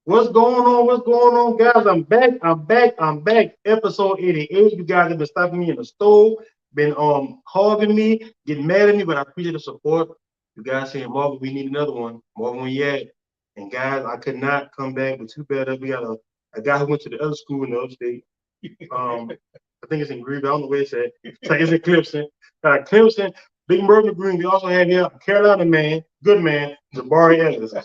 What's going on? What's going on, guys? I'm back. I'm back. Episode 88. You guys have been stopping me in the store, been hogging me, getting mad at me, but I appreciate the support. You guys saying, Marvin, we need another one. Marvin, where you at? And guys, I could not come back, but too bad that we got a guy who went to the other school in the upstate. I think it's in Greenville. I don't know where it's at. It's like it's in Clemson. Clemson, Big Mervin Green. We also have here a Carolina man, good man, Jaberi Ellis,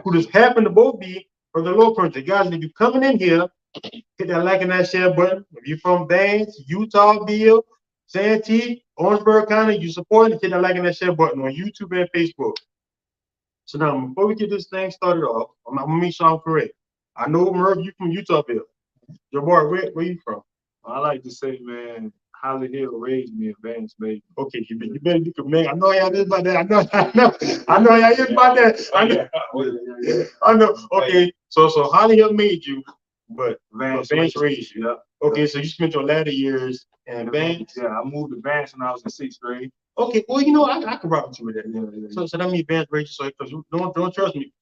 who just happened to both be for the low country. Guys, if you're coming in here, hit that like and that share button. If you're from Vance, Utahville, Santee, Orangeburg County, you support it, hit that like and that share button on YouTube and Facebook. So now, before we get this thing started off, I'm gonna make sure I'm correct. I know Merv, you from Utahville. Jabari, where you from? I like to say, man, Holly Hill raised me advanced, baby. Okay, you better be man. I know how it is about that. I know how it is about that. I know. Okay, so Holly Hill made you, but Vance raised you. Yeah. Okay, so you spent your latter years in Vance. Yeah, I moved to Vance when I was in 6th grade. Okay, well, I can rock with you with that. Yeah. So that means Vance raised you. So because you don't trust me,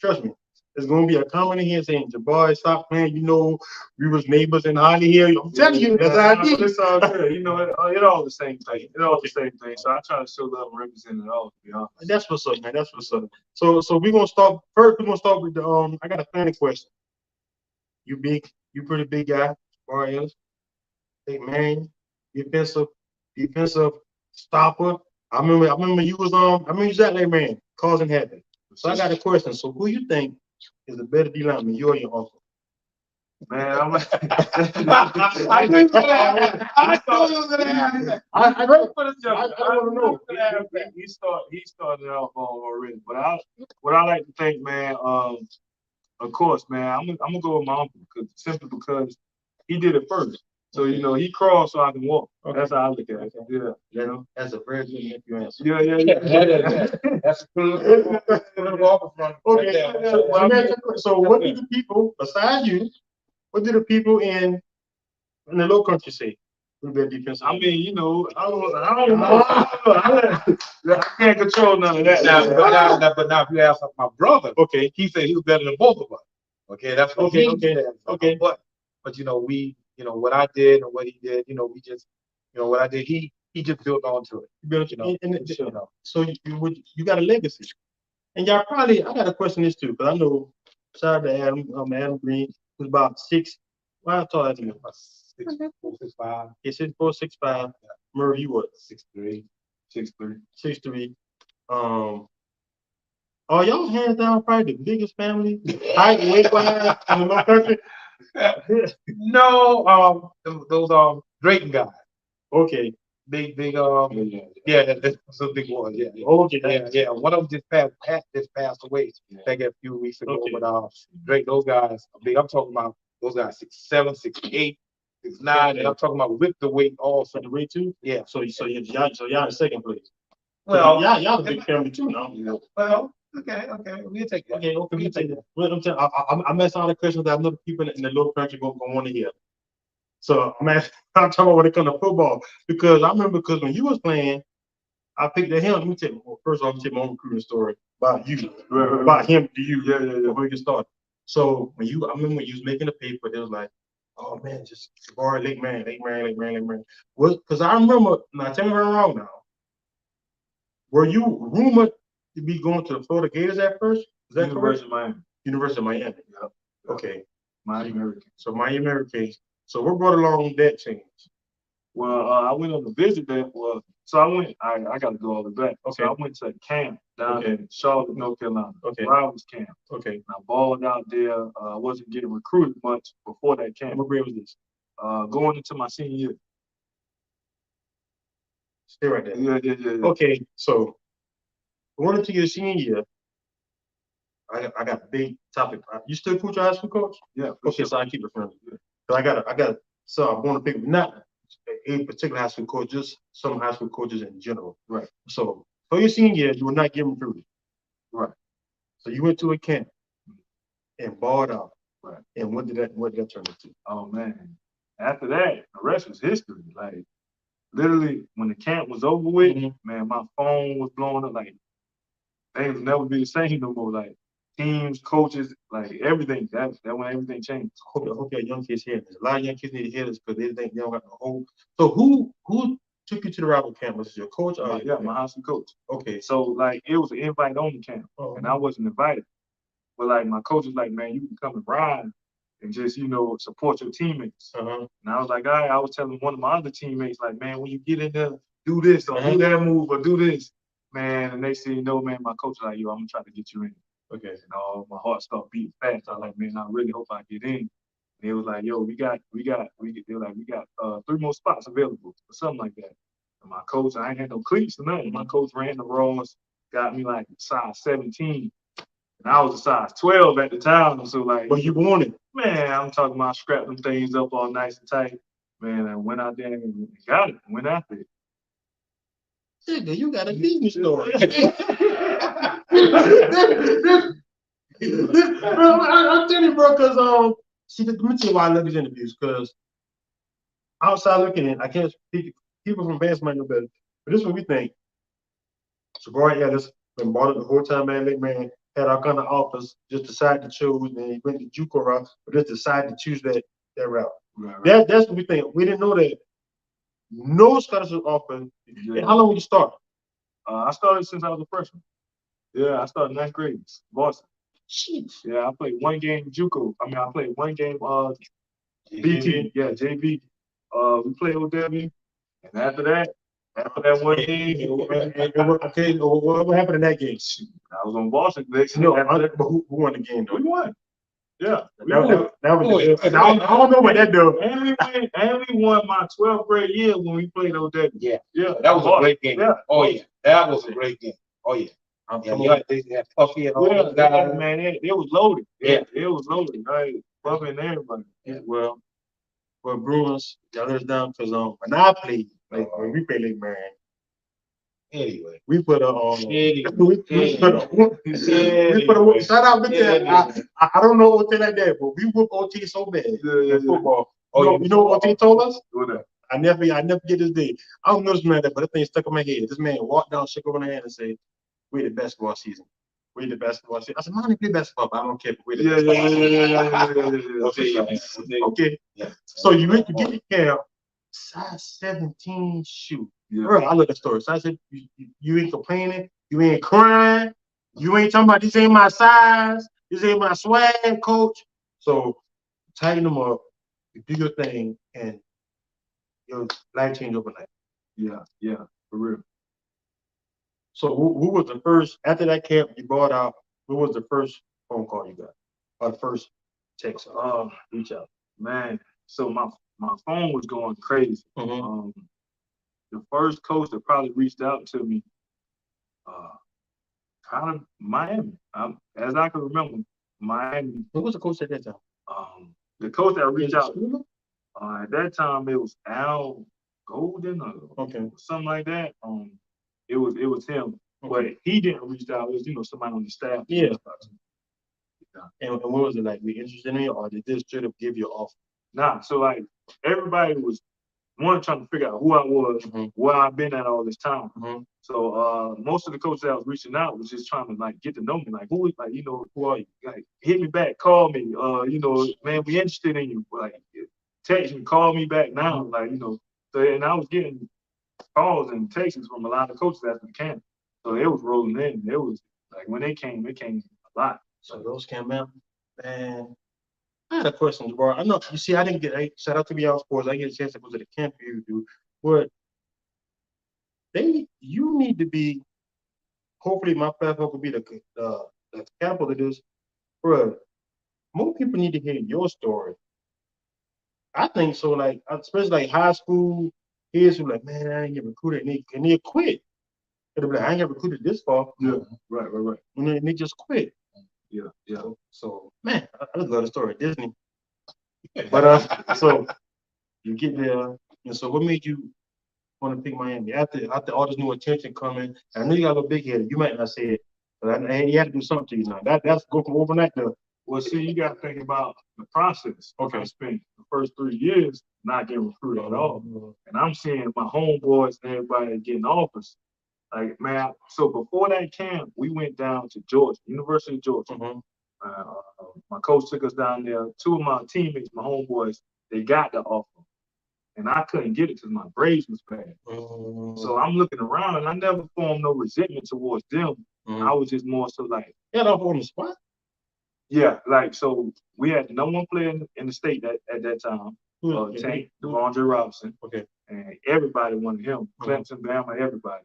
there's gonna be a comment in here saying, Jabari, stop playing. You know, we was neighbors in Holly Hill. I'm telling you, that's how I did. It's all good. You know, it all the same thing. It all the same thing. So I try to show love and represent it all, to be honest. That's what's up, man. That's what's up. So we're gonna start first. We're gonna start with the I got a funny question. You pretty big guy, Jabari Ellis. Hey man, defensive stopper. I remember you was I remember you was at Lake Marion, causing havoc. So I got a question. So who you think is the better D lineman, you or your uncle? Man, I'm like, I knew you was gonna have that. I want to know. He started off already, but what I like to think, man, of course, man, I'm gonna go with my uncle simply because he did it first. So you know, he crawled so I can walk. Okay. That's how I look at it. Yeah, you know, that's a very good nephew answer. Yeah. That's a Okay. So what do the people besides you? What do the people in the Low Country say? Defense. I mean, you know, I don't know. I can't control none of that. But now, if you ask my brother, okay, he said he was better than both of us. Okay, that's what he said. Okay. But you know, what I did and what he did, you know, we just, you know, what I did, he just built onto it. So you got a legacy, and y'all probably. I got to question this too, because I know. Shout out to Adam Green, who's about 6. Well, I thought I about 6'4", 6'5". He's 6'4", 6'5". Merv, you what? 6'3". 6'3". Are y'all hands down probably the biggest family height and weight wise in the Low Country? No, those Drayton guys. Okay. Big that's a big one. Yeah. Okay. Yeah. One of them just passed away. Like a few weeks ago. Okay. But Drake, those guys are big. I'm talking about those guys 6'7", 6'8", 6'9", and I'm talking about with the weight also. The weight too? Yeah. So y'all in second place. Well, y'all a big family too now. Well, okay, we'll take that. Okay, we'll take that. Well, I'm asking all the questions that I know people in the Low Country gonna want to hear. So I'm talking about when it comes to football, because I remember when you was playing, I picked at him. Let me tell you, first off, my own recruiting story about you, about him to you, before we get started. So I remember when you was making the paper, they was like, oh man, just Jabari, Lake Marion. Because I remember, now tell me if I'm wrong now. Were you rumored to be going to the Florida Gators at first? Is that correct? University of Miami. Yeah. Okay. Miami Hurricanes. So Miami Hurricanes. So what brought along that change? Well, I went on a visit there. So I went. I got to go all the way back. Okay. So I went to a camp down in Charlotte, North Carolina. Okay. Rivals camp. Okay. And I balled out there. I wasn't getting recruited much before that camp. What grade was this? Going into my senior year. Stay right there. Yeah. Okay. So going into your senior year, I got a big topic. You still coach your high school coach? Yeah. Okay. Sure. So I keep it friendly. So I got. So I want to pick not a particular high school coach, just some high school coaches in general. Right. So for your senior year, you were not getting recruited. Right. So you went to a camp and balled out. Right. And what did that turn into? Oh man. After that, the rest was history. Like literally when the camp was over with, man, my phone was blowing up. Like things would never be the same no more. Like teams, coaches, like everything. That when everything changed. I hope your young kids hear this. A lot of young kids need to hear this because they think they don't got the whole. So who took you to the rival camp? Was it your coach or My high school coach. Okay. So like it was an invite only camp, and I wasn't invited. But like my coach was like, man, you can come and ride and just support your teammates. And I was like, all right. I was telling one of my other teammates like, man, when you get in there, do this or do that move or do this, man. And they say, man, my coach was like, yo, I'm gonna try to get you in. Okay. And my heart started beating fast. I was like, man, I really hope I get in. And they was like, yo, we got 3 more spots available or something like that. And my coach, I ain't had no cleats or nothing. My coach ran the Raws, got me like size 17. And I was a size 12 at the time. So like, but you wanted, man, I'm talking about scrap them things up all nice and tight. Man, I went out there and got it, went after it. Nigga, you got a Disney story. I'm telling you, bro, because see, let me tell you why I love these interviews. Because outside looking in, I can't speak. People from Vance might know better, but this is what we think. Jabari Ellis been brought up the whole time, man. Lake Marion had all kind of offers, just decided to choose, and he went to JUCO route, but just decided to choose that route. Right. That's what we think. We didn't know that no scholarship offer. Yeah. How long did you start? I started since I was a freshman. Yeah, I started 9th grade, Boston. Shit. Yeah, I played one game JUCO. I played one game BT. Yeah, JV. We played OW, and after that one game, okay, what happened in that game? I was on Boston. No, but who won the game though? We won. Yeah, that was. I don't know what that do. And we won my 12th grade year when we played OW. Yeah, that was a great game. Yeah. Oh yeah, that was a great game. Oh yeah. They had Puffy and all those guys. Man, it was loaded. Yeah, it was loaded. Right, Puffy and everybody. Yeah. Well, Bruins, y'all let us down because when I played, when we played Lake Marion. Anyway, we put we put a shout out to that. I don't know OT like that, but we whoop OT so bad in football. You know what OT told us? I never get this day. I don't know this man, but that thing stuck in my head. This man walked down, shook over my hand, and said, "We're the basketball season. We're the basketball season." I said, "Man, I play basketball, but I don't care. We're the basketball." Okay. Yeah. So you get the camp, size 17 shoe. Yeah. Bro, I look at the story. So I said, you ain't complaining, you ain't crying, you ain't talking about this ain't my size, this ain't my swag, coach. So tighten them up, you do your thing, and your life change overnight. Yeah, for real. So who was the first, after that camp you brought out, who was the first phone call you got? Or the first text? Reach out. Man, so my phone was going crazy. The first coach that probably reached out to me, kind of Miami. As I can remember, Miami. Who was the coach at that time? The coach that reached out at that time, it was Al Golden or something like that. It was him, but he didn't reach out. It was somebody on the staff. Yeah. And what was it like? Were you interested in it, or did this straight up give you an offer? Nah. So like everybody was trying to figure out who I was, where I've been at all this time. So most of the coaches that I was reaching out was just trying to like get to know me, like who are you? Like hit me back, call me, man, we interested in you. Like text me, call me back now, So and I was getting calls and texts from a lot of coaches after the camp. So it was rolling in. It was like when it came a lot. So those came out, man. I had a question, bro. I know you see, I didn't get shout out to Be Out Sports. I get a chance to go to the camp you do, but you need to be. Hopefully, my platform will be the capital of this, bro. More people need to hear your story. I think so. Like especially like high school kids who like, man, I ain't get recruited, and they quit. They'll be like, I ain't get recruited this far. Yeah, right. And they just quit. Yeah. So man, I just love the story of Disney. But so you get there, and so what made you want to pick Miami after all this new attention coming? I know you got a little big headed. You might not say it, but you had to do something to you now. That's go from overnight to. Well, see, you got to think about the process. I spent the first 3 years not getting recruited at all, and I'm seeing my homeboys and everybody getting offers. Like, man, so before that camp, we went down to Georgia, University of Georgia. My coach took us down there. Two of my teammates, my homeboys, they got the offer. And I couldn't get it because my grades was bad. So I'm looking around and I never formed no resentment towards them. I was just more so like, yeah, no on the spot. Yeah, like so we had the number 1 player in the state at that time, Tank, DeVondre Robinson. Okay. And everybody wanted him. Clemson, Bama, everybody.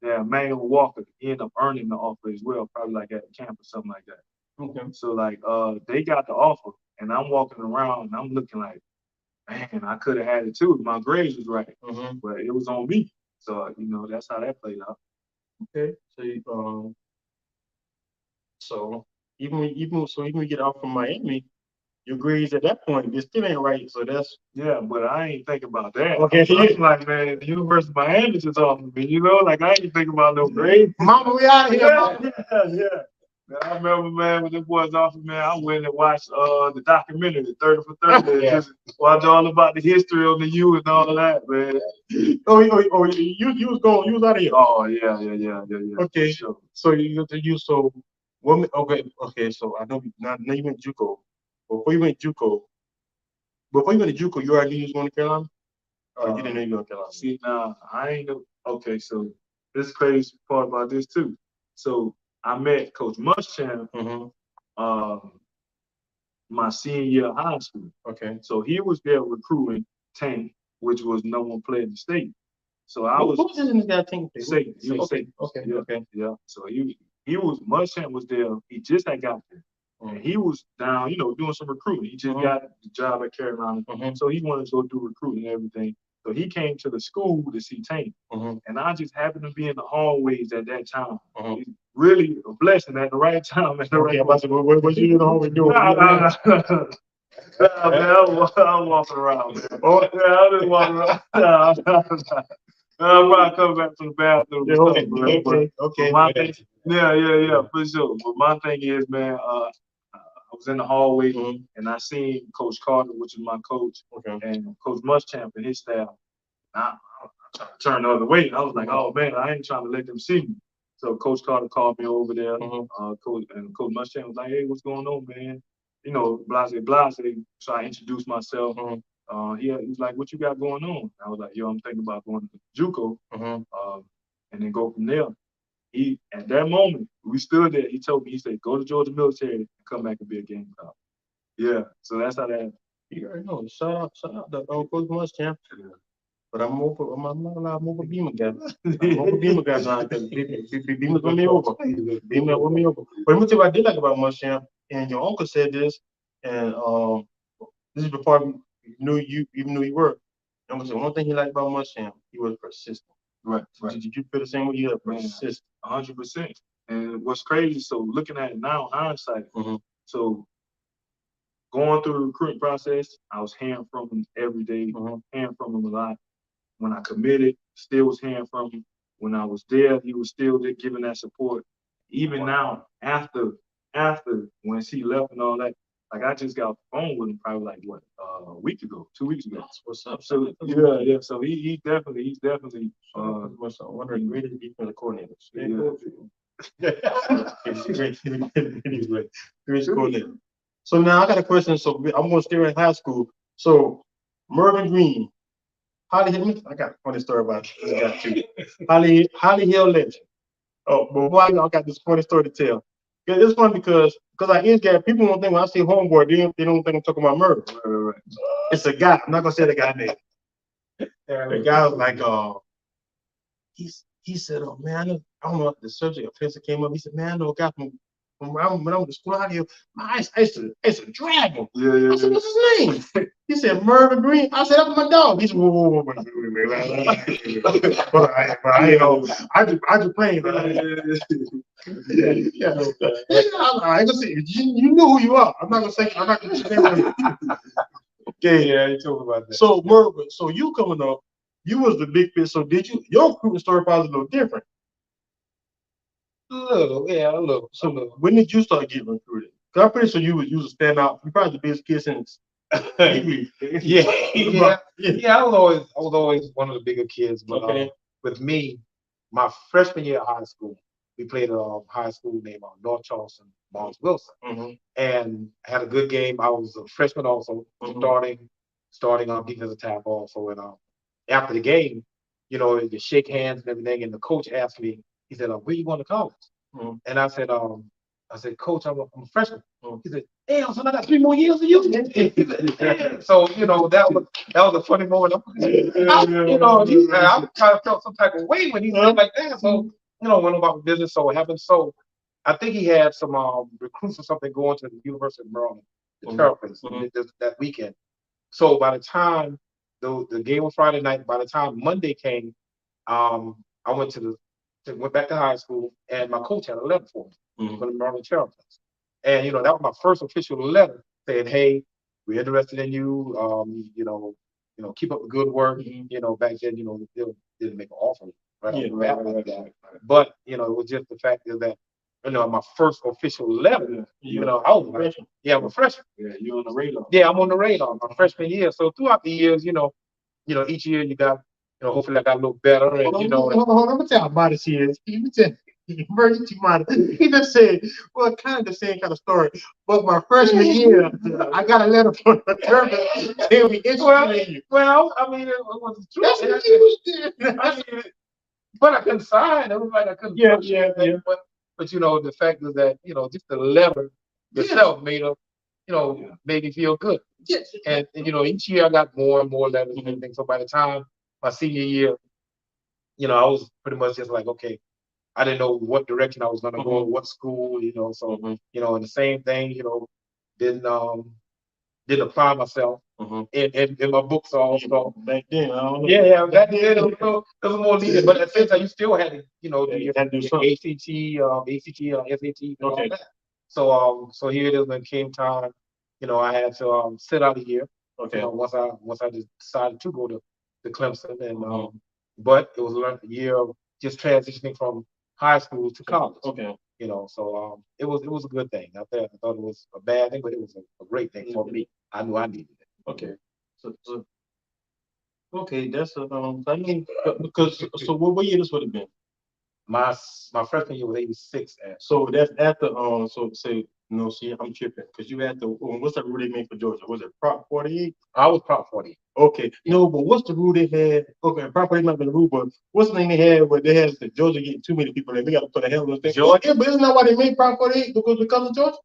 Yeah, Manuel Walker, he ended up earning the offer as well, probably like at camp or something like that. Okay. So like they got the offer and I'm walking around and I'm looking like, man, I could have had it too if my grades was right. But it was on me. So that's how that played out. Okay. So even when you get out from Miami, your grades at that point, it still ain't right. So that's but I ain't think about that. Okay. I'm like, man, the University of Miami just offered me, like I ain't think about no grades. Mama, we out of here. Yeah. Man, I remember, man, when the boys offered, man, I went and watched the documentary, 30 for 30, just watch all about the history of the U and all of that, man. You was out of here. Oh yeah. Okay, Sure. So so I know now you went JUCO. Before you went to JUCO, you already knew you was going to Carolina? Or you didn't know you were going to Carolina? See, now, I ain't know. Okay, so this crazy part about this, too. So I met Coach Muschamp my senior year of high school. Okay. So he was there recruiting Tank, which was no 1 player in the state. So I was. Who was in this guy Tank? State. He was state. Okay. Yeah. Okay. Yeah. So he was Muschamp was there. He just had got there. And he was down, doing some recruiting. He just got the job at Carolina. So he wanted to go do recruiting and everything. So he came to the school to see Tank. And I just happened to be in the hallways at that time. Really a blessing at the right time. At the right time. What you in the hallway doing? I'm walking around, man. I'm just walking around. I'm probably coming back to the bathroom. Okay. My thing, yeah, for sure. But my thing is, man, I was in the hallway and I seen Coach Carter, which is my coach, and Coach Muschamp and his staff. I turned the other way. I was like, oh man, I ain't trying to let them see me. So Coach Carter called me over there. Coach Muschamp was like, hey, what's going on, man? Blase. So I introduced myself. He was like, what you got going on? I was like, yo, I'm thinking about going to JUCO and then go from there. At that moment, we stood there. He told me, he said, go to Georgia Military and come back and be a Gamecock. Yeah, so that's how that. You already know. Shout out to Coach Muschamp. Yeah. But I'm not allowed to move a Beamer guy. I'm over Beamer guy now because Beamer's won me over. Beamer won me over. But let me tell you what I did like about Muschamp, and your uncle said this, and this is before I knew you were. Uncle said one thing he liked about Muschamp, he was persistent. Right. Did you feel the same way? You were persistent. 100%. And what's crazy, so looking at it now, hindsight, so going through the recruiting process, I was hearing from him every day, hearing from him a lot. When I committed, still was hearing from him. When I was there, he was still there giving that support. Even now, after when he left and all that, like I just got off the phone with him probably like a week ago, 2 weeks ago. What's up? So yeah. So he's definitely one of the greatest defensive coordinators. Great coordinator. So now I got a question. So I'm going to stay in high school. So Mervin Green, I got a funny story about this guy too. Holly Hill legend. Oh, but why I got this funny story to tell? Yeah, it's fun because I is guy. People don't think when I say homeboy, they don't think I'm talking about Mervin. Right. It's a guy. I'm not gonna say the guy name. The guy was like, he said, oh man, I don't know if the subject offensive came up. He said, man, I know a guy from when I went to school out here, I used to drag him. Yeah. I said, what's his name? He said, Mervin Green. I said, that's my dog. He said, whoa. But I ain't know. I just playing. Yeah. I ain't gonna say, you know who you are. I'm not gonna say your name. Okay. Yeah, you told me about that. So Mervin, so you coming up, you was the big fish. So did you? Your recruiting story probably a little different. A little. So when did you start getting recruited? Cause I'm pretty sure you was a standout. You probably the biggest kid since. Yeah. I was always one of the bigger kids, but with me, my freshman year of high school, we played a high school named North Charleston, Barnes Wilson, and had a good game. I was a freshman also, starting on defensive tackle also. And after the game, you know, you shake hands and everything. And the coach asked me, he said, "Where you going to college?" And I said, "Coach, I'm a freshman." He said, "Damn, so I got 3 more years of you." So you know that was a funny moment. You know, I kind of felt some type of way when he said like that. So you know, went about business. So it happened. So I think he had some recruits or something going to the University of Maryland, the Terrapins, that weekend. So by the time the game was Friday night, by the time Monday came, I went went back to high school, and my coach had a letter for me from the Maryland Terrapins. And you know, that was my first official letter saying, "Hey, we're interested in you. You know, keep up the good work." You know, back then, you know, they didn't make an offer right off the bat like that. But you know, it was just the fact that you know, my first official letter. You know, I was freshman. Yeah, I'm a freshman. Yeah, you're on the radar. Yeah, I'm on the radar my freshman year. So throughout the years, you know, each year you got, you know, hopefully I got a little better. And you know, hold on, I'm gonna tell how modest he is. He said, "Virgin too modest." He just said, "Well, kind of the same kind of story." But my freshman year, I got a letter from the Terrapins saying we interested in you. Well, I mean, it wasn't true. That's what he was doing. I mean, but I couldn't sign. It was like I couldn't. Yeah. But you know, the fact is that you know, just the letter itself made up, you know, made me feel good. Yes. And you know, each year I got more and more letters and everything. So by the time my senior year, you know, I was pretty much just like, okay, I didn't know what direction I was gonna go, what school, you know. So you know, and the same thing, you know, didn't apply myself in my books also. Back then, I don't know. Yeah, back then it was more lenient, but at the same time, you still had to, you know, do your had to do ACT, SAT, and all that. So here it is when it came time, you know, I had to sit out a year. You know, once I just decided to go to Clemson, and but it was a year of just transitioning from high school to college. You know, so it was a good thing. I thought it was a bad thing, but it was a great thing for me. I knew I needed it. Okay, that's I mean, because so what year this would have been? My freshman year was 86. So that's after so say no, see, I'm tripping because you had the what's the rule they made for Georgia? Was it Prop 48? I was Prop 48. Okay, no, but what's the rule they had? Okay, Prop 48 might have been the rule, but what's the name they had where they had the Georgia getting too many people and they got to put a hell of a thing? Georgia, but isn't that why they made Prop 48 because of Georgia?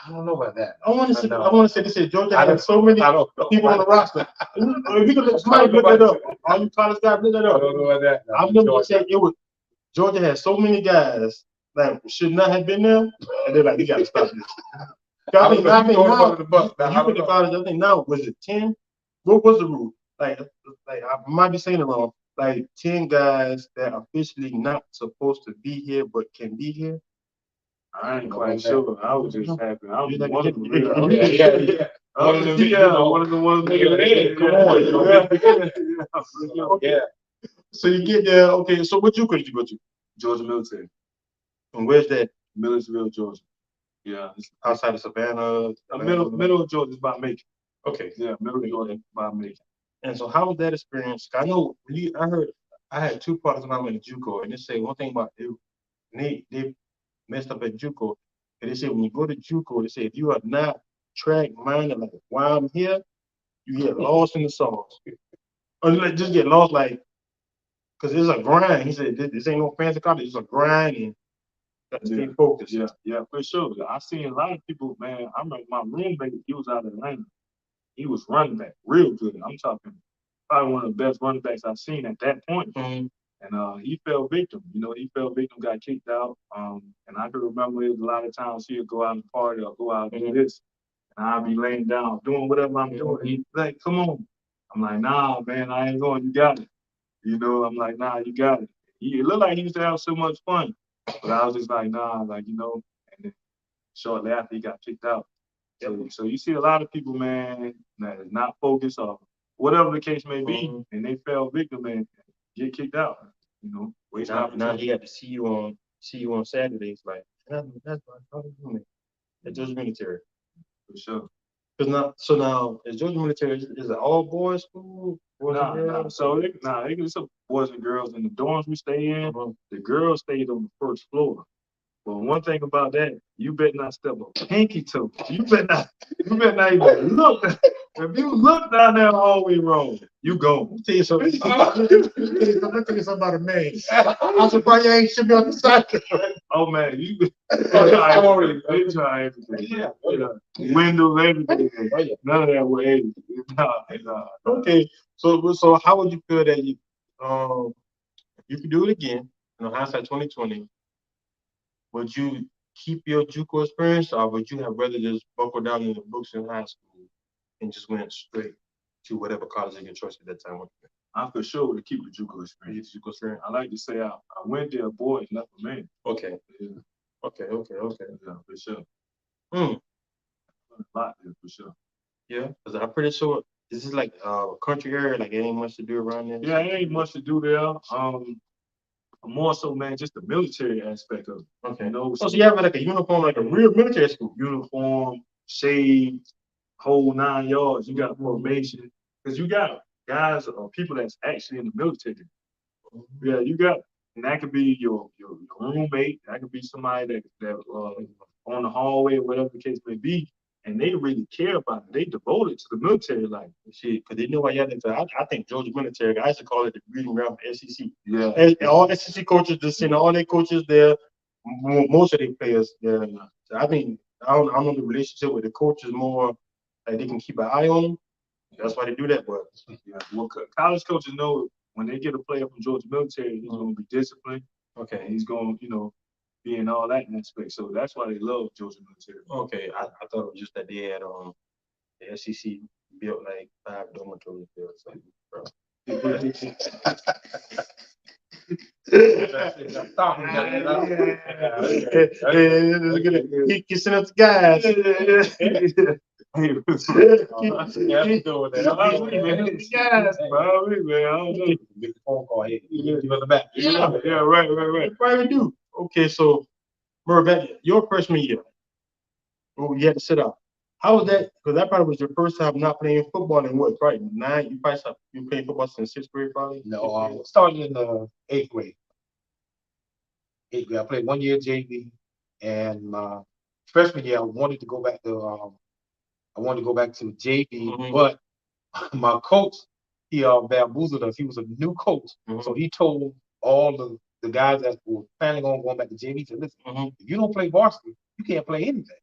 I don't know about that. I want to say they said Georgia had so many people on the roster. If you could look that up, all you college guys look that up. I don't know about that. I remember saying it was Georgia had so many guys that should not have been there, and they're like, "We got to stop this." I think now, I think now was it 10? What was the rule? Like I might be saying it wrong. Like 10 guys that are officially not supposed to be here but can be here. I ain't quite sure. I was just happy. I was one of them. One of the ones niggas. Come on, yeah. So you get there. Okay. So what you could you go to? Georgia Military. And where's that? Millersville, Georgia. Yeah. It's outside of Savannah. Middle of Georgia is by Macon. Okay. Yeah, middle of Georgia by Macon. And so how was that experience? I know I heard I had 2 partners when I went to JUCO, and they say one thing about it, they messed up at JUCO. And they say when you go to JUCO, they say if you are not track minded like why I'm here, you get lost in the sauce. Or just get lost like because it's a grind. He said this ain't no fancy college, it's a grind and gotta stay focused. Yeah, for sure. I seen a lot of people, man. I remember my roommate, he was out of Atlanta. He was running back real good. I'm talking probably one of the best running backs I've seen at that point. And he fell victim. You know, got kicked out. And I can remember it was a lot of times he would go out and party or go out and do this. And I'd be laying down, doing whatever I'm doing. He'd be like, "Come on." I'm like, "Nah, man, I ain't going. You got it." You know, I'm like, "Nah, you got it." It looked like he used to have so much fun. But I was just like, "Nah," like, you know. And then shortly after, he got kicked out. So you see a lot of people, man, that is not focused or whatever the case may be, and they fell victim and get kicked out. You know, now he got to see you on Saturdays. Like that's my at Georgia Military. For sure. Because now is Georgia Military is it all boys school? Nah. So it's some boys and girls in the dorms we stay in. The girls stayed on the first floor. But one thing about that, you better not step a pinky toe. You better not even look. If you look down that hallway wrong, you go. Let me tell you something. Let me tell you something about a man. I'm surprised you ain't should be on the side. Oh man, you try everything. Yeah. Windows, everything. None of that was able. Nah. Okay. So how would you feel that you could do it again, hindsight 2020, would you keep your JUCO experience, or would you have rather just buckle down in the books in high school and just went straight to whatever college of your choice at that time? I for sure would keep the JUCO experience. I like to say I went there, boys, not for men. Okay. Yeah. Okay. Yeah, for sure. A lot there, for sure. Yeah, because I'm pretty sure this is like a country area, like it ain't much to do around there. Yeah, it ain't much to do there. More so, man, just the military aspect of it. Okay. So you have like a uniform, like a real military school. Uniform, shade, whole 9 yards. You got formation. Because you got guys or people that's actually in the military. Yeah, you got, and that could be your roommate. That could be somebody that on the hallway or whatever the case may be. And they really care about it. They devoted to the military life. Shit, because they know why y'all didn't. I think Georgia military, I used to call it the breeding ground for SEC. Yeah. And all SEC coaches, just send all their coaches there, most of their players there. So I think, I don't know the relationship with the coaches more, like they can keep an eye on them. That's why they do that. But yeah, well, college coaches know when they get a player from Georgia military, he's going to be disciplined. Okay. And he's going to, be in all that aspect. So that's why they love Georgia military. Okay. I thought it was just that they had the SEC built like 5 dormitories there. So, bro. He sent us guys. Phone call. Hey, give us the back. Yeah, right. Probably do. Okay, so Mervin, your freshman year, you had to sit out. How was that? Because that probably was your first time not playing football in what? Right, 9. You probably stopped. You playing football since 6th grade, probably. No, started in the 8th grade. 8th grade. I played 1 year JV, and my freshman year I wanted to go back to JV, but my coach, he bamboozled us. He was a new coach, so he told all the guys that were planning on going back to JV, said, listen, if you don't play varsity, you can't play anything.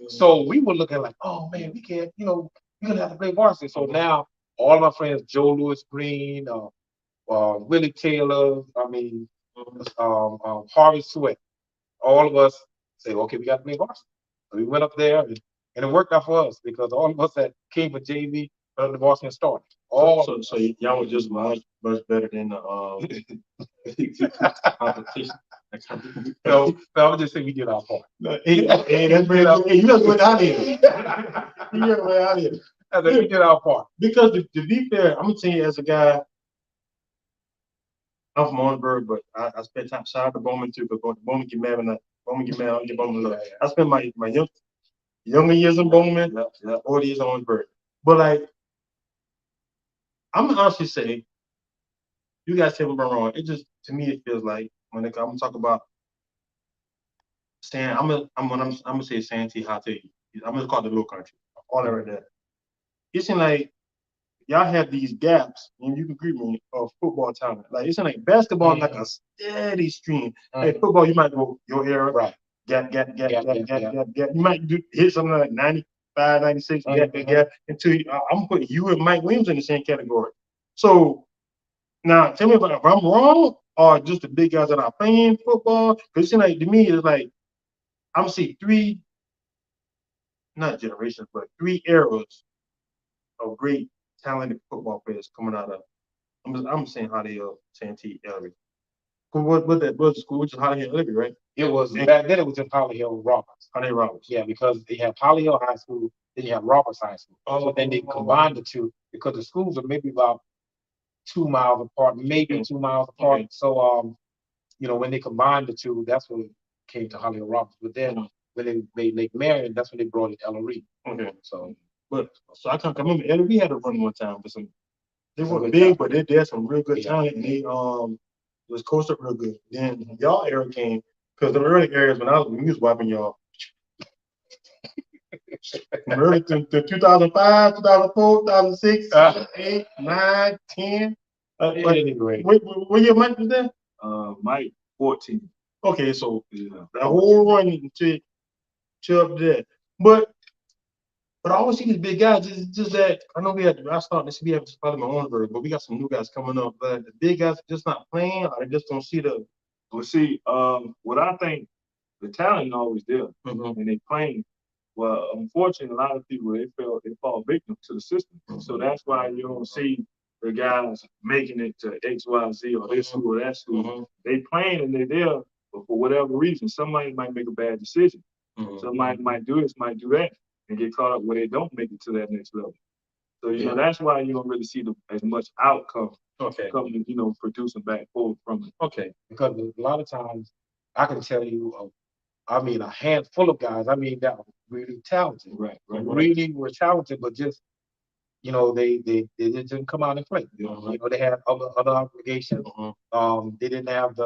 So we were looking like, oh man, we can't, you're gonna have to play varsity. So now all my friends, Joe Lewis Green, Willie Taylor, Harvey Sweat, all of us say, okay, we got to play varsity. So we went up there, and it worked out for us because all of us that came from JV went up to varsity and started. So y'all were just much better than the competition. So I would just say we did our part. Hey, that's very you just went out here. You just went out here. We did our part. Because to be fair, I'm gonna tell you as a guy, I'm from Orangeburg, but I spent time shout out to Bowman too, because Bowman get mad when Bowman get mad, I don't get Bowman love. I spent my younger years in Bowman, older years in Orangeburg. But like, I'm gonna honestly say, you guys tell me if I'm wrong. It just, to me, it feels like when I'm gonna talk about I'm gonna say Santee, how to I'm gonna call it the Low Country, all that right there. It seems like y'all have these gaps, and you can agree with me, of football talent. Like it seems like basketball like a steady stream. Hey, football, you might go your era, right? Gap. You might hit something like 95, 96, gap. Until I'm putting you and Mike Williams in the same category. So now tell me if I'm wrong, or just the big guys that are playing football. Because it seems like to me, it's like I'm gonna see 3, not generations, but 3 eras of great talented football players coming out of. I'm saying Holly Hill, Santee, Ellery. What that was the school, which is Holly Hill, Ellery, right? It was back then. It was just Holly Hill Roberts. Holly Hill Roberts. Yeah, because they have Holly Hill High School, then you have Roberts High School. So then they combined the two because the schools are maybe about 2 miles apart, maybe 2 miles apart. So when they combined the two, that's when it came to Holly Hill Roberts. But then when they made Lake Marion, that's when they brought it to Ellery. Okay. So I can't remember. Ellery had a run one time for some They weren't big, but they had some real good talent, and they was coached up real good. Then y'all era came because the early areas when we was wiping y'all. From early to 2005, 2004, 2006, 8, 9, 10. What year Mike was there? Mike 14. Okay, so the whole run to up there. But I always see these big guys. It's just that I know I started this. We have probably my Orangeburg, but we got some new guys coming up. But the big guys are just not playing, or they just don't see the. Well, see, what I think the talent is always there, and they playing. Well, unfortunately, a lot of people they fall victim to the system. So that's why you don't see the guys making it to X, Y, Z or this school or that school. They playing and they're there, but for whatever reason, somebody might make a bad decision. Somebody might do this, might do that, and get caught up where they don't make it to that next level. So you know that's why you don't really see as much outcome coming, producing back forward from it. Okay, because a lot of times I can tell you, a handful of guys. I mean, that were really talented. Right. Really were talented, but just they didn't come out and play. They had other obligations. They didn't have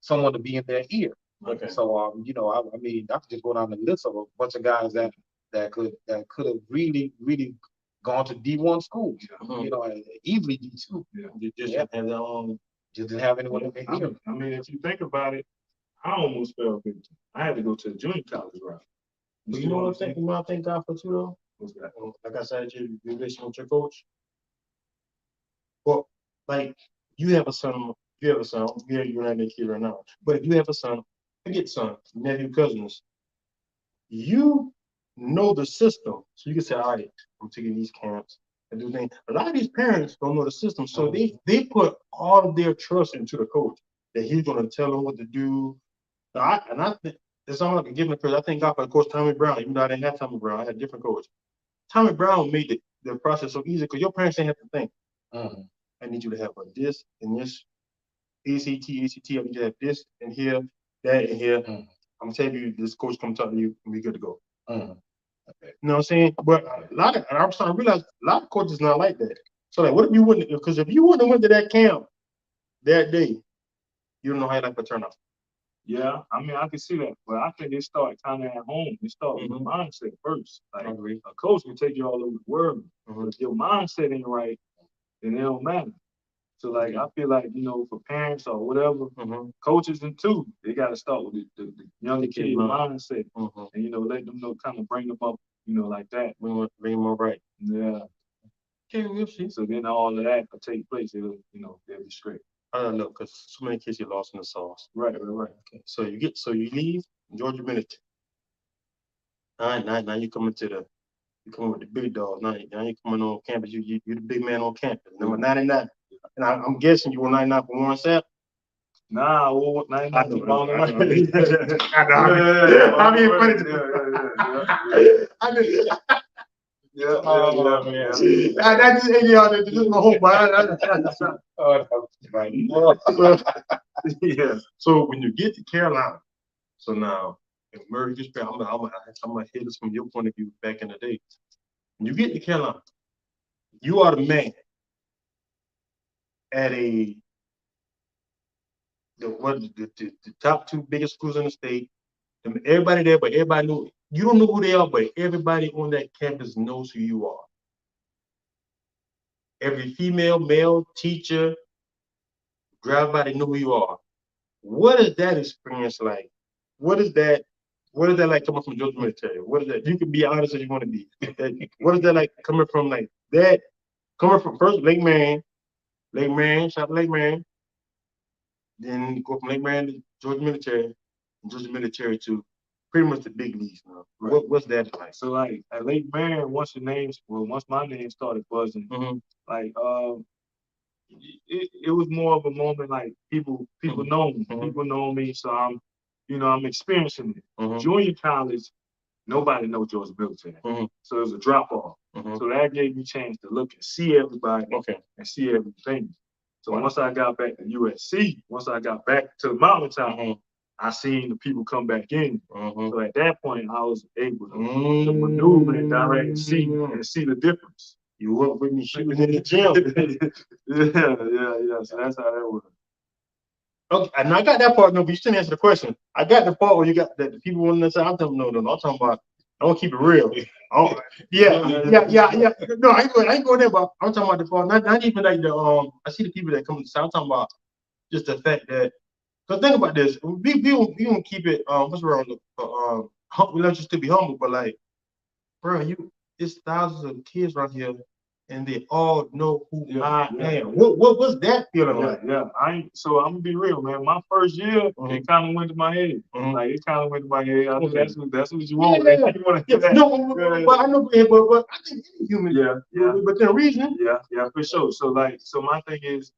someone to be in their ear. Okay. So I could just go down the list of a bunch of guys that could have really gone to D1 schools. Easily D2. Just didn't have anyone in their ear. I mean, if you think about it, I almost fell victim. I had to go to the junior college route. But you know what I think God for too though? What's that? Like I said, you relation with your coach. Well, like you have a son, you're not a kid right now. But if you have a son, forget son, nephew, cousins, you know the system. So you can say, all right, I'm taking these camps and do things. A lot of these parents don't know the system. So they put all of their trust into the coach that he's gonna tell them what to do. I think it's not like a given because I think God for Coach Tommy Brown, even though I didn't have Tommy Brown, I had a different coach. Tommy Brown made the process so easy because your parents didn't have to think. I need you to have this and this, ACT, I need you to have this and here, that and here. I'm telling you, this coach come talk to you and we good to go. Okay. You know what I'm saying? But I'm starting to realize a lot of coaches not like that. So like, what if you wouldn't? Because if you wouldn't have went to that camp that day, you don't know how your life would turn out. Yeah, I mean, I can see that, but I think it started kind of at home. It started with the mindset first. Like a coach can take you all over the world, but if your mindset ain't right, then it don't matter. So like, I feel like for parents or whatever, coaches and too, they got to start with the younger kid mindset, and let them know, kind of bring them up, like that. Bring them up right. Yeah. Okay, we'll see. So then all of that will take place. It'll, they'll be straight. I don't know, because so many kids get lost in the sauce. Right. Okay. So you leave Georgia Military. Now you coming with the big dogs. Now you coming on campus. You the big man on campus. Number 99. And I'm guessing you were 99 for Warren Sapp. Nah, I was 99 for Ball. I mean, funny. Yeah. That just ain't y'all. This is my whole mind. Yeah. So when you get to Carolina, so now if Murray gets back, I'm gonna hit this from your point of view back in the day. When you get to Carolina, you are the man at the top two biggest schools in the state. Everybody there, but everybody knew. You don't know who they are, but everybody on that campus knows who you are. Every female, male, teacher, drive-by, they know who you are. What is that experience like? What is that like coming from Georgia Military? What is that? You can be honest as you want to be. What is that like coming from like that? Coming from first Lake Marion, shout out to Lake Marion. Then go from Lake Marion to Georgia Military, and Georgia Military to pretty much the big leagues now. Right. What's that like? So like at Lake Marion, once my name started buzzing, like it was more of a moment like people know me. People know me, so I'm experiencing it. Junior college, nobody knows Georgia Military. So it was a drop off. So that gave me a chance to look and see everybody and see everything. So once I got back to USC, once I got back to the mountaintop, I seen the people come back in. So at that point, I was able to maneuver and direct and see the difference. You work with me, she was in the gym. yeah. So that's how that was. Okay, and I got that part. No, but you still answer the question. I got the part where you got that the people want to say. I'm telling no. I'm talking about. I want to keep it real. Yeah. No, I ain't going there, but I'm talking about the part. Not even like the I see the people that come to the side. I'm talking about just the fact that. Cause think about this. We don't keep it. What's wrong? We let you still be humble, but like, bro, it's thousands of kids right here, and they all know who I am. What's that feeling like? Yeah, so I'm gonna be real, man. My first year, it kind of went to my head. Like it kind of went to my head. I think that's what you want. Yeah. You want to No, but I know, but I think any human. Yeah. Within reason. Yeah, for sure. So my thing is,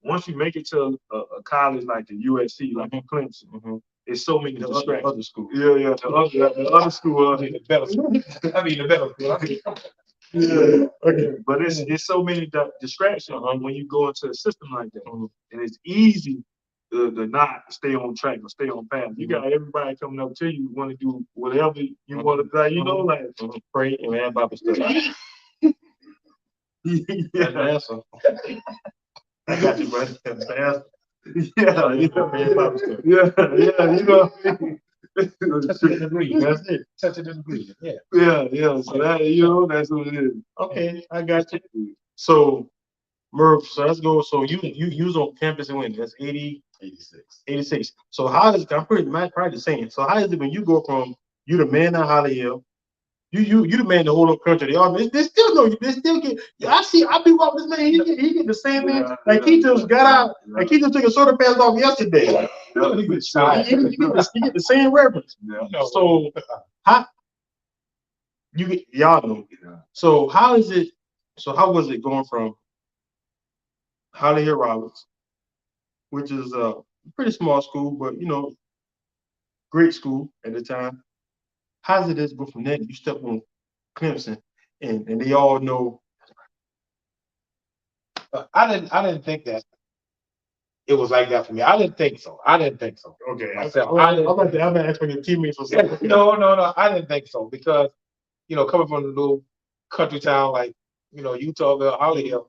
once you make it to a college like the USC, like Clemson, it's so many distractions. Other school. Yeah, the other school. The better school. I mean, the better school. Yeah. Okay. But it's so many distractions when you go into a system like that, and it's easy to not stay on track or stay on path. You got everybody coming up to you, want to do whatever you want to do. You know, like pray and have Bible study. Yeah. I got you, brother. That's the answer. Yeah. You know. Touch it and agree. That's it. Touch it and agree. Yeah. Yeah. So that that's what it is. Okay, I got you. So, Merv, so let's go. So you was on campus and when? That's 86. So how is I'm probably the same. So how is it when you go from you the man at Holly Hill, you the man the whole country? They still know you. They still get. I be walking this man. He get the same man. Like he just got out. Like he just took a soda pass off yesterday. He get the same reference. So how you get y'all know. So how is it? So how was it going from Holly Hill Roberts, which is a pretty small school, but great school at the time. How's it is go from there? You step on Clemson, and they all know. I didn't think that it was like that for me. I didn't think so. Okay, Myself, I'm about to ask for your teammates or something. No. I didn't think so because coming from a little country town like Utahville, Holly Hill,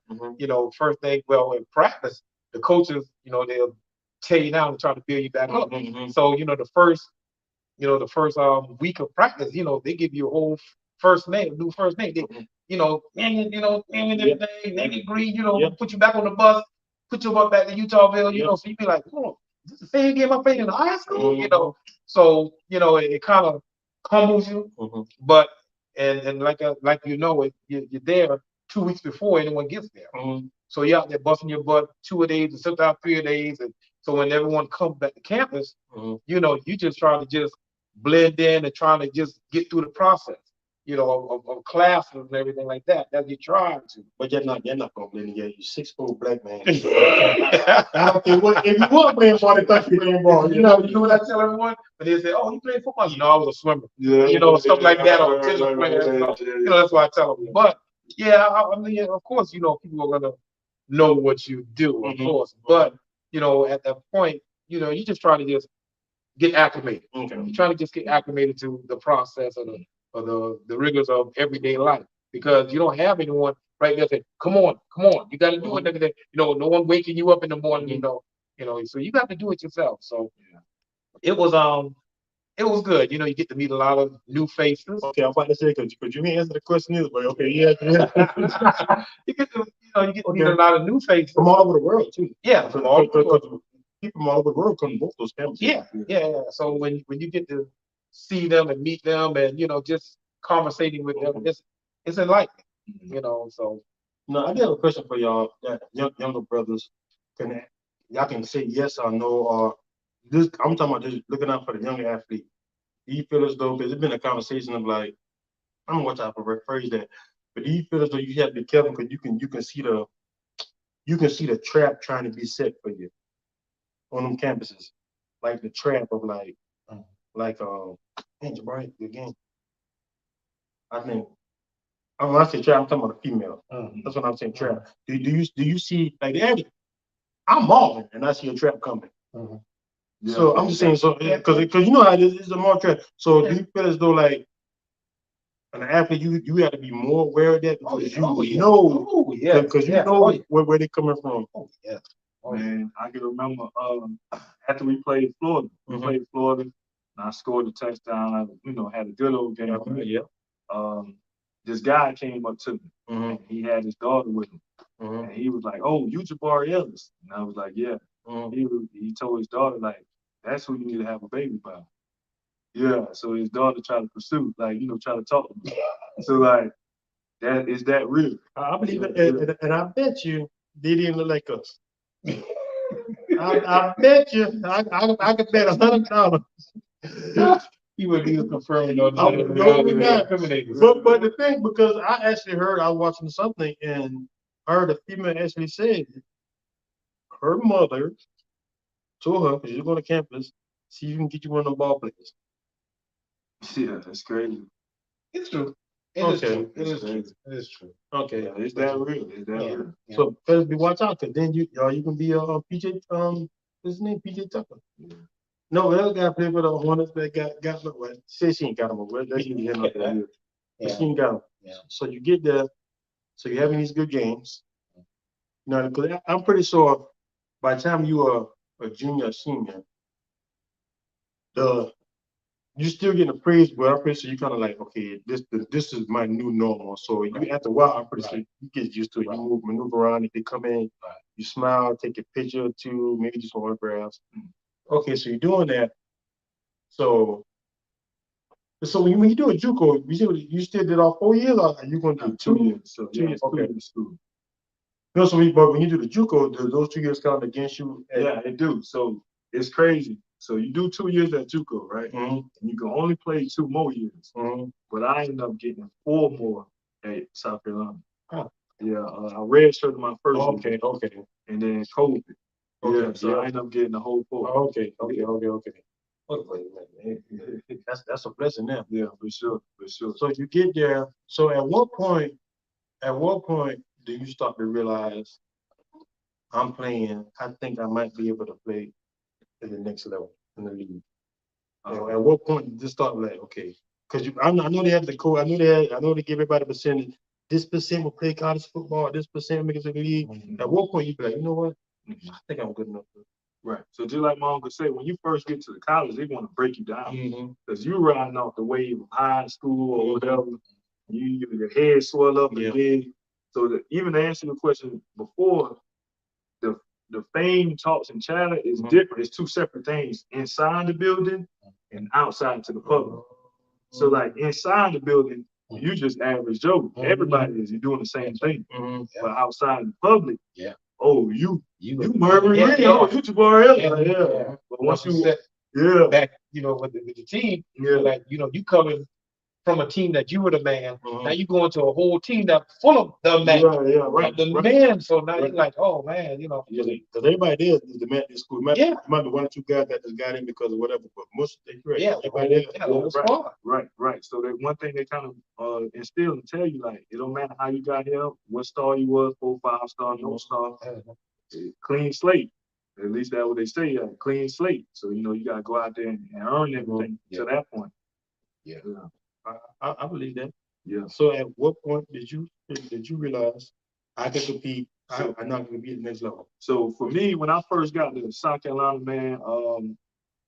first thing, well, in practice, the coaches, they'll tear you down and try to build you back up. So the first week of practice, they give you a whole new first name. They, name agree, put you back on the bus, put you up back to Utahville, so you be like, oh, is this the same game I played in high school? So it kind of humbles you, but and like you're there 2 weeks before anyone gets there. So you're out there busting your butt 2 days and sometimes 3 days, and so when everyone comes back to campus, you just try to just blend in and trying to just get through the process, of classes and everything like that. That you're trying to. But you're not gonna blend in. You're 6'4" black man. I don't care what if you want playing ball, they thought you playing ball. You know what I tell everyone? But they say, "Oh, you play football?" I was a swimmer. Stuff like that, or tennis player. That's why I tell them. But yeah, I mean, of course, people are gonna know what you do, of course. But at that point, you just try to just get acclimated. You're trying to just get acclimated to the process of the rigors of everyday life, because you don't have anyone right there saying, come on, you got to do it. No one waking you up in the morning. So you got to do it yourself. So it was good. You get to meet a lot of new faces. Okay, I'm about to say because you didn't answer the question either, but okay, yeah. You get to meet a lot of new faces from all over the world too. Yeah, from all over the world. People from all over the world come to both those campuses. Yeah. So when you get to see them and meet them and just conversating with them, it's enlightening. So. No, I do have a question for y'all, that younger brothers. Y'all can say yes or no, or this. I'm talking about just looking out for the younger athlete. Do you feel as though, because it's been a conversation of like, I don't know what type of rephrase that, but do you feel as though you have to be careful because you can see the trap trying to be set for you on them campuses, like the trap of man, Jabari, good game. I think when I say trap, I'm talking about a female. That's what I'm saying, trap. Do you see like the average? I'm Marvin and I see a trap coming. So I'm just saying, so because you know how it is, it's a more trap. So do you feel as though like an athlete, you got to be more aware of that because you know where they're coming from. Oh yeah. Man, I can remember after we played Florida, and I scored a touchdown. I, had a good old game. This guy came up to me, and he had his daughter with him, and he was like, "Oh, you Jabari Ellis?" And I was like, "Yeah." He told his daughter like, "That's who you need to have a baby by." Yeah. So his daughter tried to pursue, like, try to talk to me. So like, that real? I believe it, and I bet you they didn't look like us. I bet you I could bet $100. He would be confirming on But the thing, because I actually heard, I was watching something and heard a female actually said her mother told her, because you're going to campus, see if you can get you one of them ball players. Yeah, that's crazy. It's true. It is true. Okay, yeah, it's that real. It's that real. Yeah. So fellas, be watch out, because then you can be PJ what's his name, PJ Tucker. Yeah. No, the other guy played for the Hornets that got what? Says she ain't got him over. That's she ain't got him. She ain't got him. Yeah. So you get there, so you're having these good games. Because I'm pretty sure by the time you are a junior or senior, you still getting the praise, but I'm pretty sure you kind of like, okay, this is my new normal. So you after a while, I'm pretty sure you get used to it. You maneuver around. If they come in, you smile, take a picture or two, maybe just one autographs. Okay, so you're doing that. So when you do a JUCO, you still did all 4 years, or are you going to do 2 years? So 2 years. Okay. School. No, but when you do the JUCO, do those 2 years count against you? Yeah, they do. So it's crazy. So you do 2 years at JUCO, right? And you can only play 2 more years. But I ended up getting 4 more at South Carolina. Huh. Yeah, I redshirted my first year. Okay. And then COVID. Okay, yeah, so I ended up getting the whole 4. Okay. That's a blessing now. Yeah, for sure. So you get there. So at what point do you start to realize I'm playing? I think I might be able to play at the next level in the league. At what point did you start like, okay? Because I know they have the code. I know they give everybody a percentage. This percent will play college football. This percent makes it the league. At what point you be like, you know what? I think I'm good enough. Right. So just like my uncle said, when you first get to the college, they want to break you down because you're riding off the wave of high school or whatever. Your head swell up and then. So even to answer the question before, the fame, talks, and chatter is different. It's 2 separate things inside the building and outside to the public. So like inside the building, you just average Joe. Everybody is. You're doing the same thing. But outside the public, oh, you Mervin, you Jabari Ellis. Yeah. But once you back, with the team, like you coming from a team that you were the man. Now you go into a whole team that's full of the man. Man. So now you're like, oh man, because everybody there is the man in school. Might be 1 or 2 guys that just got in because of whatever, but most of them, everybody there. Right. So that one thing they kind of instill and tell you, like, it don't matter how you got here, what star you was, 4, 5 star, no star, clean slate. At least that's what they say, clean slate. So you gotta go out there and earn everything to that point. Yeah. I believe that. Yeah. So at what point did you realize I can compete? I'm not going to be at the next level. So for me, when I first got to South Carolina, man,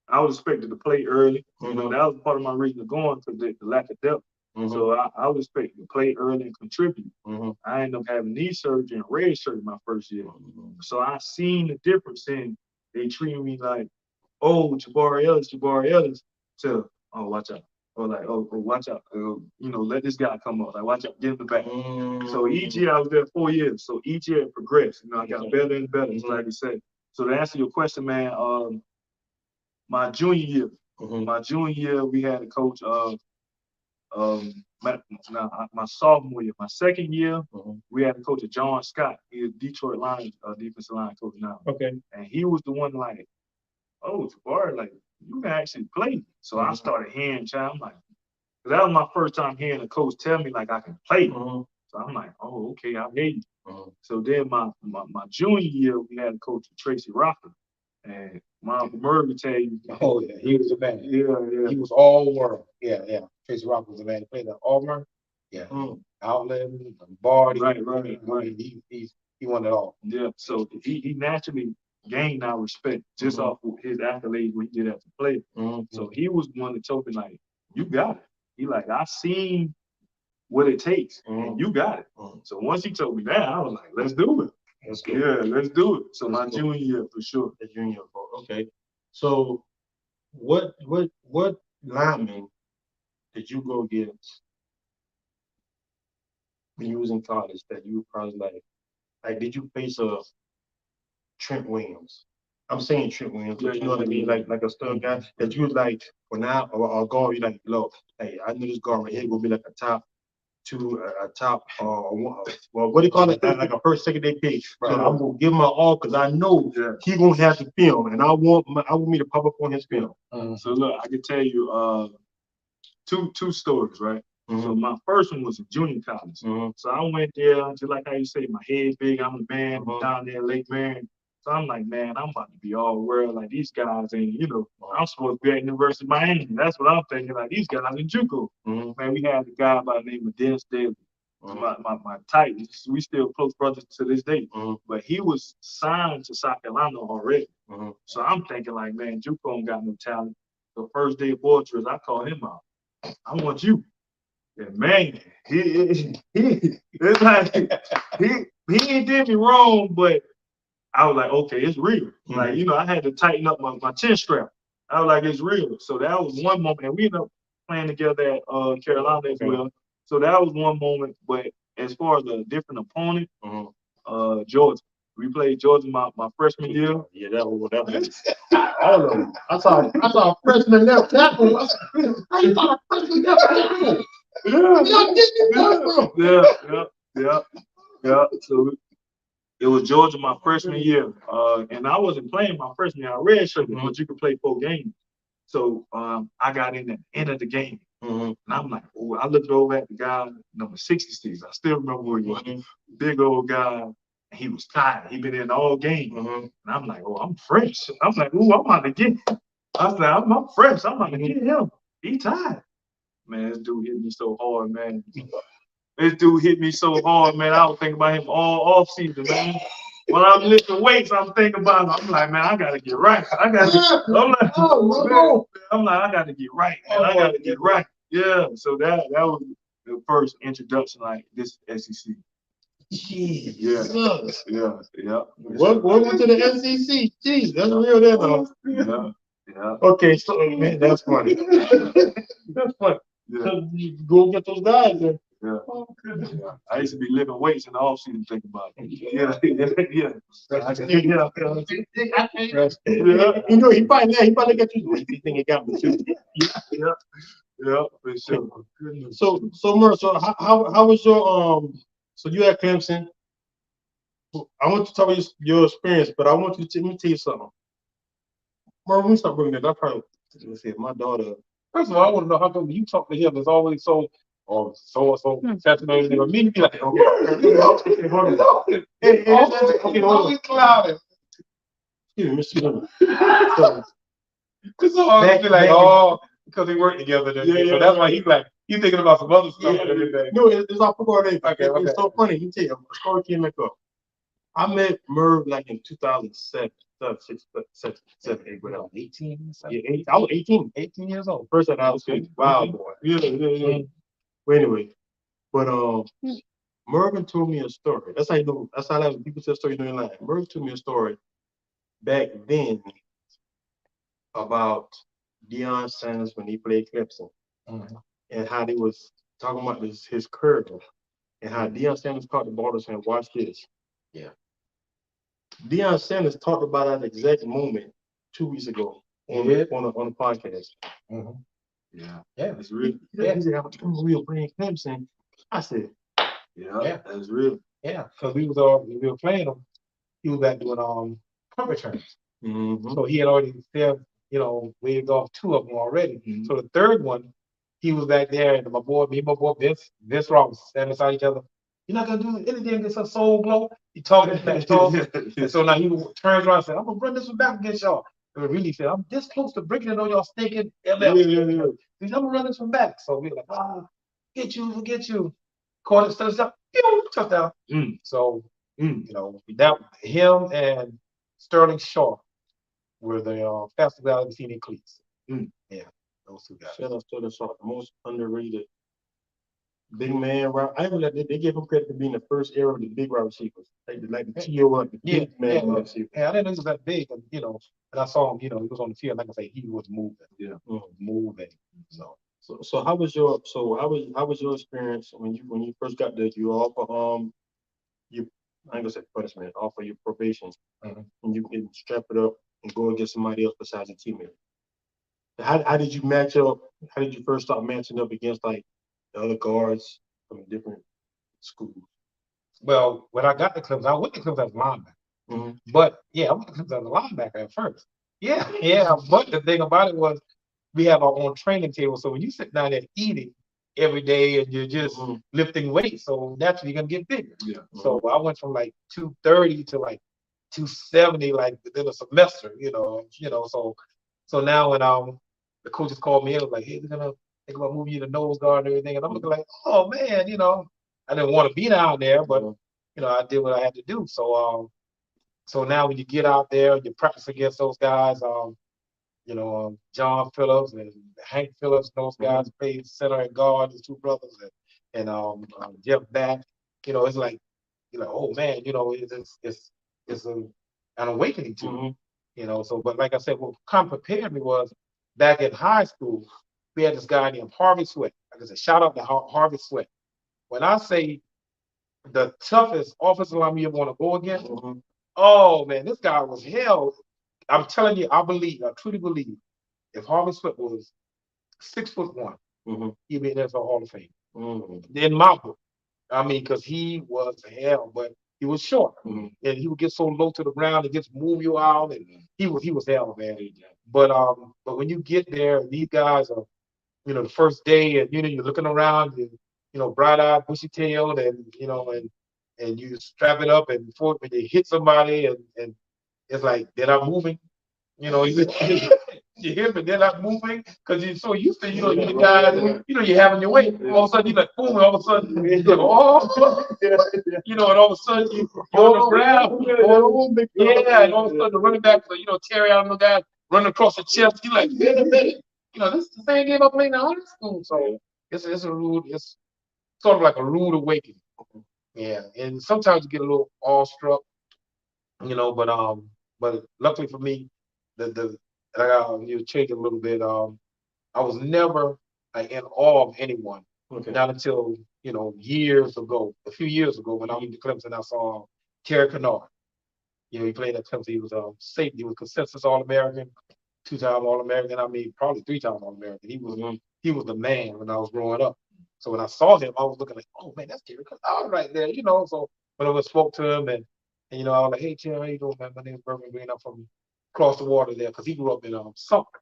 I was expected to play early. That was part of my reason of going because the lack of depth. So I was expected to play early and contribute. I ended up having knee surgery and redshirt my first year. So I seen the difference in they treating me like, oh, Jabari Ellis, to, oh, watch out. Or like, oh, watch out. Let this guy come up. Like, watch out, get in the back. So each year I was there 4 years. So each year it progressed. I got better and better, like you said. So to answer your question, man, my junior year, we had a coach my sophomore year. My second year, we had a coach of John Scott. He is Detroit Lions defensive line coach now. Okay. And he was the one like, oh, Jabari, like, you can actually play. So I started hearing, I'm like, that was my first time hearing a coach tell me like I can play. So I'm like, oh, okay, I hear you. So then my junior year, we had a coach, Tracy Rocker. And my Uncle Mervin tell you. Oh, yeah, he was a man. Yeah. He was all world. Yeah. Tracy Rocker was a man. He played at Auburn. Yeah. Outlet, bar. Right. He won it all. Yeah. So he naturally gained our respect just off of his accolades what he did as a player. So he was one that told me like, you got it. He like, I seen what it takes, and you got it. So once he told me that, I was like, let's do it. Yeah, let's do it. So my junior year for sure. The junior, okay. So what lineman did you go against when you was in college that you probably like did you face a Trent Williams? I'm saying Trent Williams, but you know what I mean, like a stud guy that you was like for now or guard, you like, look, hey, I knew this guard right here gonna be like a top two, a top one, well, what do you call it? Like a first, second day pick. So I'm gonna give him my all because I know he gonna have the film, and I want me to pop up on his film. So look, I can tell you two stories, right? So my first one was in junior college. So I went there, just like how you say, my head big, I'm the man down there in Lake Marion. So I'm like, man, I'm about to be all world. Like these guys ain't, I'm supposed to be at University of Miami. That's what I'm thinking. Like these guys in JUCO. Man, we had a guy by the name of Dennis Daly. My tight, we still close brothers to this day. But he was signed to South Carolina already. So I'm thinking like, man, JUCO ain't got no talent. The first day of board trips, I called him out. I want you. And man, it's like he ain't did me wrong, but I was like, okay, it's real. Like, I had to tighten up my chin strap. I was like, it's real. So that was one moment, and we ended up playing together at Carolina as well. So that was one moment. But as far as a different opponent, Georgia. We played Georgia my freshman year. Yeah, that was all of them. I saw a freshman left tackle. I saw a freshman left tackle. Yeah. So it was Georgia my freshman year, and I wasn't playing my freshman year. I redshirted, but you could play 4 games. So I got in at the end of the game, and I'm like, oh, I looked over at the guy number 66. I still remember who he was, big old guy. And he was tired. He been in all game, and I'm like, oh, I'm fresh. I'm like, oh, I'm about to get. I said, I'm fresh. I'm about to get him. He tired. Man, this dude hit me so hard, man. I was thinking about him all off season, man. When I'm lifting weights, I'm thinking about him. I'm like, man, I gotta get right. I gotta get right, man. I gotta get right. Yeah. So that was the first introduction, like this SEC. Jeez. Yeah. Welcome to the SEC. Jeez, that's real there, though. Yeah. Okay, so man, that's funny. That's funny. So you go get those guys then. Yeah. I used to be lifting weights in the off season, think about it. Yeah. He probably got you. He think he got me too. Yeah, for sure. So Merv, so how was your so you at Clemson? I want to talk about your experience, but I want you to let me tell you something. Merv, when we start bringing that, I probably let's see my daughter. First of all, I want to know how come you talk to him is always so saturated. Me be like, okay, hold on. Always clouded. Excuse me, Mr. Because always be like, because they work together. So that's why he's thinking about some other stuff. No, it's all football day. Okay. It's so funny. You tell you, a story came back up. I met Merv like in 2007, 7, 8, whatever. 18. Yeah, I was 18. 18 years old. First time I was wild boy. Yeah. Well, anyway, but Mervin told me a story. That's how you know. That's how people tell stories in line. Mervin told me a story back then about Deion Sanders when he played Clemson, and how they was talking about his curve, and how Deion Sanders caught the ball and said, "Watch this." Yeah. Deion Sanders talked about that exact moment 2 weeks ago on the podcast. Yeah, that's real. He said, "I'm real playing Clemson." I said, "Yeah, that's real." Yeah, because we were playing him. He was back doing punt returns. So he had already waved off 2 of them already. So the third one, he was back there, and my boy Vince Ross standing beside each other. You're not gonna do anything against a soul glow. He talking back talk. And so now he turns around and said, "I'm gonna run this one back against y'all." And really said, "I'm this close to breaking it on y'all stinking LF. I'm gonna run this one back." So we were like, get you. caught it, touchdown. So, you know, that him and Sterling Shaw were the fastest guys I've seen in cleats. Yeah, those two guys. Shout out to the most underrated big man. I even they gave him credit for being the first era of the big wide receivers, like the TO, the big man wide receiver. Yeah, I didn't know he was that big, and you know, and I saw him. You know, he was on the field. Like I say, he was moving. Yeah, moving. So how was your experience when you first got there? You offer you I ain't gonna say punishment, offer your probation, and you can strap it up and go against somebody else besides a teammate. How did you match up? How did you first start matching up against like the other guards from different schools? Well, when I got to Clemson, I went to Clemson as a linebacker. But yeah, I went to Clemson as a linebacker at first. Yeah. But the thing about it was we have our own training table. So when you sit down there eating every day and you're just lifting weights, so naturally you're gonna get bigger. Yeah. So I went from like 230 to like 270 like within a semester, you know. So now when the coaches called me in, was like, hey, they're gonna think about moving you to nose guard and everything. And I'm looking like, oh man, you know, I didn't want to be down there, but you know, I did what I had to do. So so now when you get out there, you practice against those guys, you know, John Phillips and Hank Phillips, those guys played center and guard, his two brothers, and Jeff Back. You know, it's like, you know, oh man, you know, it's an awakening to me. You know, so but like I said, what kind of prepared me was back in high school, we had this guy named Harvey Sweat. Like I said, shout out to Harvey Sweat. When I say the toughest offensive lineman you ever want to go against, oh man, this guy was hell. I'm telling you, I truly believe, if Harvey Sweat was 6'1", he'd be in the Hall of Fame. In my book, I mean, because he was hell, but he was short, and he would get so low to the ground and just move you out, and he was hell, man. But when you get there, these guys are, you know, the first day, and you know, you're looking around, and you know, bright-eyed, bushy-tailed, and you know, and you strap it up, and before when you hit somebody, and it's like they're not moving, you know. You hear me? They're not moving because you're so used to, you know, you guys, you know, you're having your way. All of a sudden, you're like, boom, and all of a sudden, you know, and all of a sudden, you're on the ground. And all of a sudden, the running back, you know, Terry out of the guy running across the chest. You're like, wait a minute. You know, this is the same game I played in high school. So it's sort of like a rude awakening. Yeah, and sometimes you get a little awestruck, you know, but luckily for me, you change it a little bit. I was never like in awe of anyone. Not until, you know, a few years ago, when I went to Clemson, I saw Terry Kennard. You know, he played at Clemson. He was safety. He was consensus All-American, 2-time All-American. I mean, probably 3-time All-American. He was the man when I was growing up. So when I saw him, I was looking like, oh man, that's Terry Kennard right there. You know, so when I spoke to him, and you know, I was like, hey Terry, how you doing, man? My name is Mervin. I'm from across the water there, because he grew up in Sumter.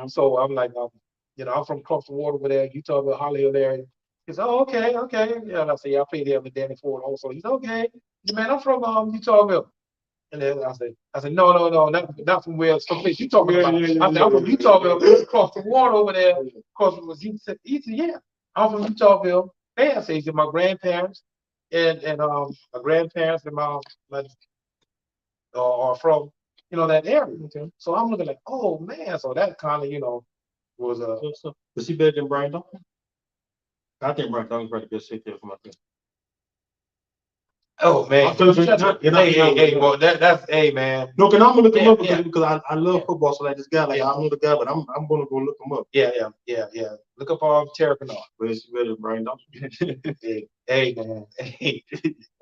So I'm like, you know, I'm from across the water over there, Utah, Holly Hill area. He said, oh, okay. Yeah, and I said, yeah, I played there with Danny Ford also. He said, okay, man, I'm from Utahville. And then I said, no, not from where someplace you talking about. I said, I'm from Utahville, across the water over there. Of course, he said, yeah, I'm from Utahville. And I said, he said, my grandparents and my grandparents and my are from, you know, that area. So I'm looking like, oh man, so that kind of, you know, was was he better than Brian Duncan? I think Brian Duncan's probably the best safety for my team. Oh man, hey, well, that's hey man. No, because I'm gonna look him up because I love football. So like this guy, like I know the guy, but I'm gonna go look him up. Yeah. Look up Terry Kennard. But it's better than Brian Duncan. Hey man, hey.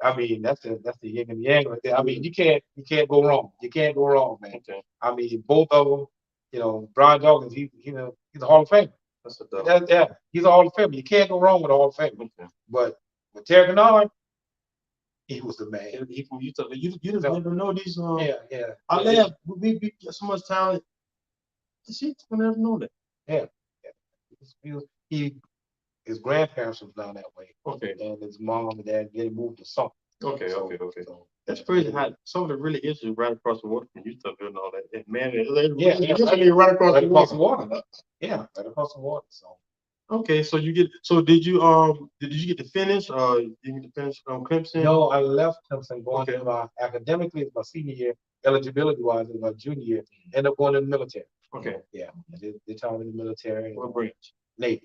I mean, that's the yin and yang right there. I mean, you can't go wrong. You can't go wrong, man. I mean, both of them. You know, Brian Dawkins, he's a Hall of Famer. He's a Hall of Famer. You can't go wrong with a Hall of Famer. But with Terry Kennard, he was the man. He from Utah. You just never know these. Yeah. I laugh. We get so much talent. Shit, we never know that. Yeah. His grandparents was down that way. And his mom and dad they moved to Sumter. Okay. So that's crazy how some of the really is right across the water from Utah and all that. And man, right across the water. Yeah, right across the water. So Okay, so did you get to finish? Did you get to finish Clemson? No, I left Clemson going to my academically it's my senior year, eligibility wise it's my junior year, end up going to the military. Okay. Yeah. They taught me in the military. What branch? Navy.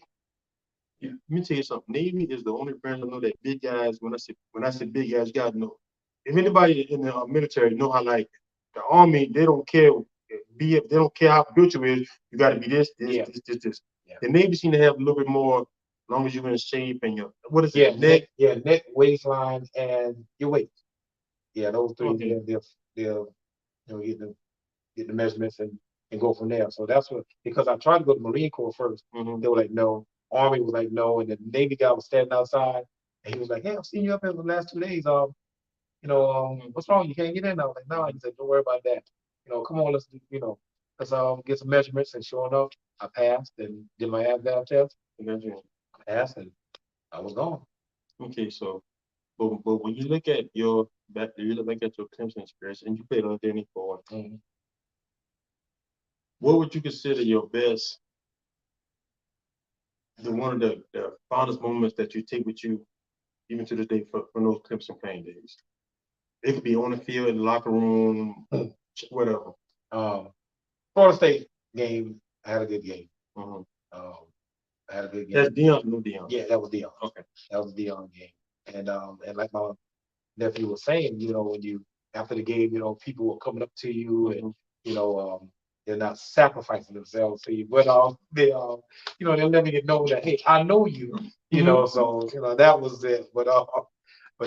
Yeah. Let me tell you something. Navy is the only branch I know that big guys. When I say big guys, you gotta know. If anybody in the military know how like the army, they don't care. They don't care how built you is. You got to be this. Yeah. This. Yeah. The Navy seem to have a little bit more. As long as you're in shape and your what is it? Neck. Yeah, neck, waistline, and your weight. Yeah, those three. Okay. They'll get the measurements and go from there. So that's what because I tried to go to Marine Corps 1st. They were like no. Army was like no, and the Navy guy was standing outside, and he was like, "Hey, I've seen you up here for the last 2 days. What's wrong? You can't get in." I was like, "No." He said, "Don't worry about that. Come on, let's let's get some measurements." And sure enough, I passed and did my ASVAB test. I passed, and I was gone. Okay, so, but when you look at your Clemson experience, and you played on Danny Ford, what would you consider your best? One of the fondest moments that you take with you, even to this day, from those Clemson playing days. It could be on the field, in the locker room, whatever. Florida State game, I had a good game. I had a good game. That's Deion, no Deion. Yeah, that was Deion. Okay, that was Deion game. And like my nephew was saying, when you after the game, people were coming up to you and they're not sacrificing themselves to you, but they'll let me know that hey, I know you, so that was it. But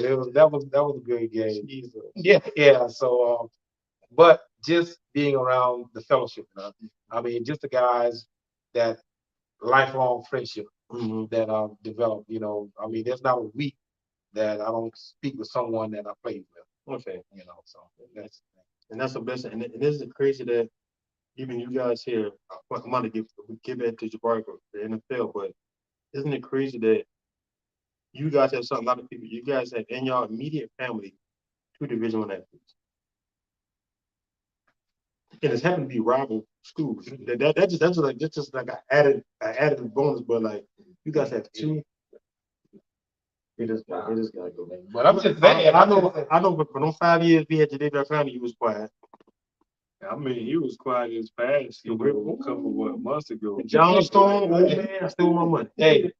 that was a good game. Jesus. Yeah. So but just being around the fellowship, I mean, just the guys that lifelong friendship that I've developed. I mean, there's not a week that I don't speak with someone that I played with. Okay. So that's the best. And this is crazy that even you guys here, I'm going to give that to Jabari for the NFL, but isn't it crazy that you guys have a lot of people, you guys have in your immediate family 2 Division I athletes. And it's happened to be rival schools. That's just like an added bonus, but like you guys have 2. It just gotta go. But I'm just saying, I know, but for those 5 years we had Jadavion Clowney, he was quiet. I mean, he was quiet as fast. A couple of months ago. John Stone, old man, I stole my money. Hey,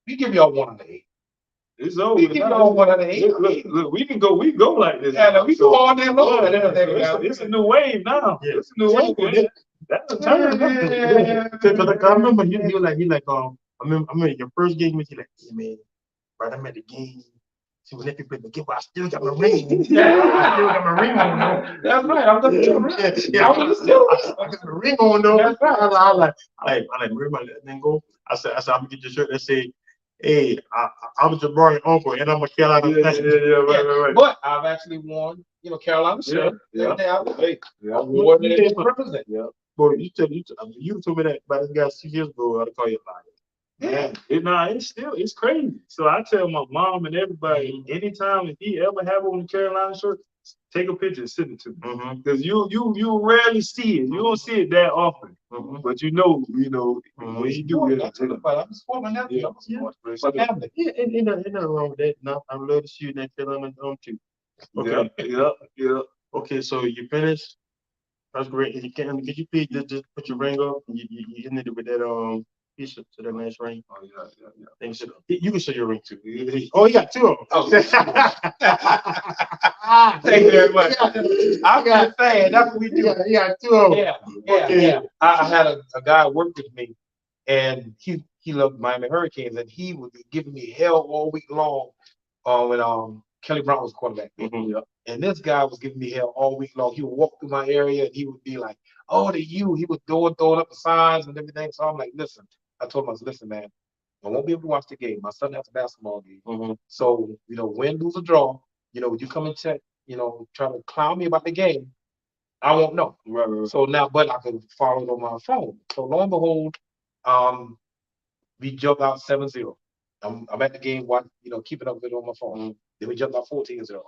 we give y'all 1 out of 8. It's over. We give y'all 1 out of 8. Look, we can go like this. Yeah, we go all day long. It's a new wave now. Yeah. It's a new wave. That's a turn. Because I remember you like I remember your first game with you like, hey man, right, I'm at the game. See when people play the game, I still got my ring. I still got my ring on though. That's right. I'm just I got my ring on though. That's right. I like then go. I said I'm gonna get your shirt that say, hey, I'm Jabari uncle and I'm a Carolina. Right. But I've actually worn, Carolina shirt. Yeah. I wore it to represent. Yeah. Boy, you told me that about this guy 6 years ago. I'd call you a liar. Yeah. It's crazy. So I tell my mom and everybody, anytime if he ever have on the Carolina shirt, take a picture and send it to me. Because you rarely see it. You don't see it that often. But when you do it. I'm supporting my nephew. My family. Yeah, ain't nothing wrong with that. No, I love to see you in that Carolina too. Okay. Yeah. Okay, so you finished. That's great. Could you please just put your ring up? You ended it with that piece to that nice ring. Oh yeah. Thanks. You can show your ring too. Oh, you got 2 of them. Oh. Thank you very much. I got saying that's what we do. You got 2 of them. Yeah. I had a guy work with me, and he loved Miami Hurricanes, and he would be giving me hell all week long when Kelly Brown was quarterback. And this guy was giving me hell all week long. He would walk through my area and he would be like, "Oh, to you." He was throwing up the signs and everything. So I'm like, listen. I told him, listen, man, I won't be able to watch the game. My son has a basketball game. So, win, lose, or draw, you come and check, try to clown me about the game, I won't know. Right. So now, but I can follow it on my phone. So lo and behold, we jumped out 7-0. I'm at the game, keeping up with it on my phone. Then we jumped out 14-0.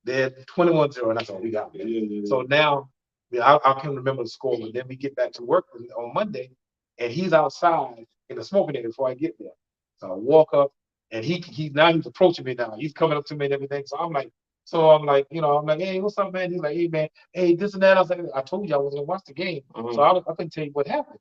Then 21-0, and that's all we got. Yeah. So now, I can remember the score, but then we get back to work on Monday, and he's outside in the smoking area before I get there. So I walk up, and he's approaching me now. He's coming up to me and everything. So I'm like, hey, what's up, man? He's like, hey, man, hey, this and that. I was like, I told you I was gonna watch the game, so I couldn't tell you what happened.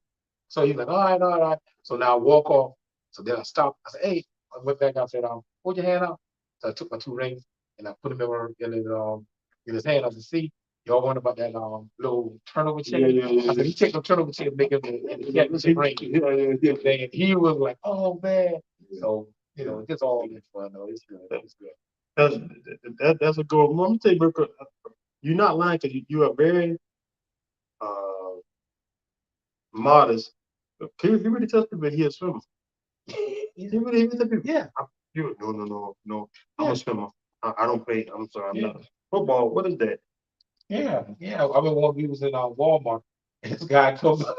So he's like, all right, all right. So now I walk off. So then I stopped. I said, hey, I went back. I said, hold your hand out. So I took my 2 rings and I put them in his hand. I said, see, y'all wonder about that little turnover chicken? Yeah. I said, he take the turnover chicken, make it in the championship ring. And he was like, oh man. So it's just all good fun though. It's good. It's good. That's a good one. Let me tell you, bro, you're not lying because you are very modest. He really tells people he a swimmer. He really tells people, Yeah. No. I'm a swimmer. I don't play. I'm sorry. I'm not. Football. What is that? Yeah. I remember when we was in Walmart, and this guy comes up.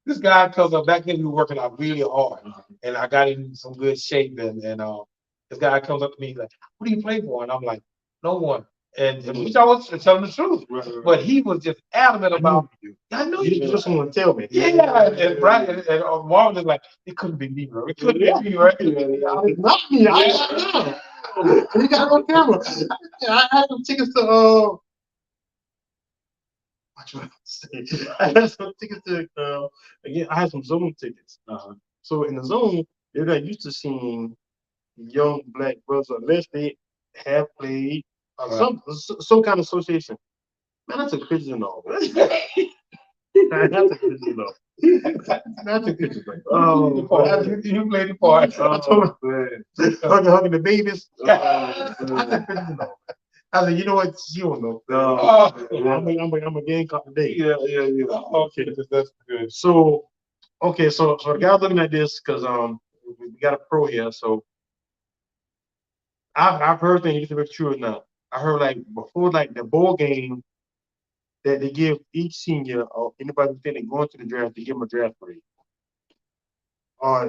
This guy comes up. Back then we were working out really hard, and I got in some good shape. And this guy comes up to me, he's like, "What do you play for?" And I'm like, "No one." And which I was telling the truth, but he was just adamant about. I know You just want to tell me. Yeah, and Brian and Marvin was like, "It couldn't be me, bro. It couldn't be me, right?" It's not me. I know. You got on camera. I had some tickets to what you want to say? I had some tickets to again. I had some zone tickets. So in the zone, they're not used to seeing young black brothers unless they have played some kind of association. Man, I took pictures and all. I took pictures and all. I took pictures. You played the part. I told him, hugging the babies. I took pictures and all. I said, you know what? She don't know. I'm a Gamecock today. Yeah. Okay, that's good. So the guy looking at this because we got a pro here. So I've heard things if it's true or not. I heard like before like the bowl game that they give each senior or anybody who think they're going to the draft, they give them a draft grade.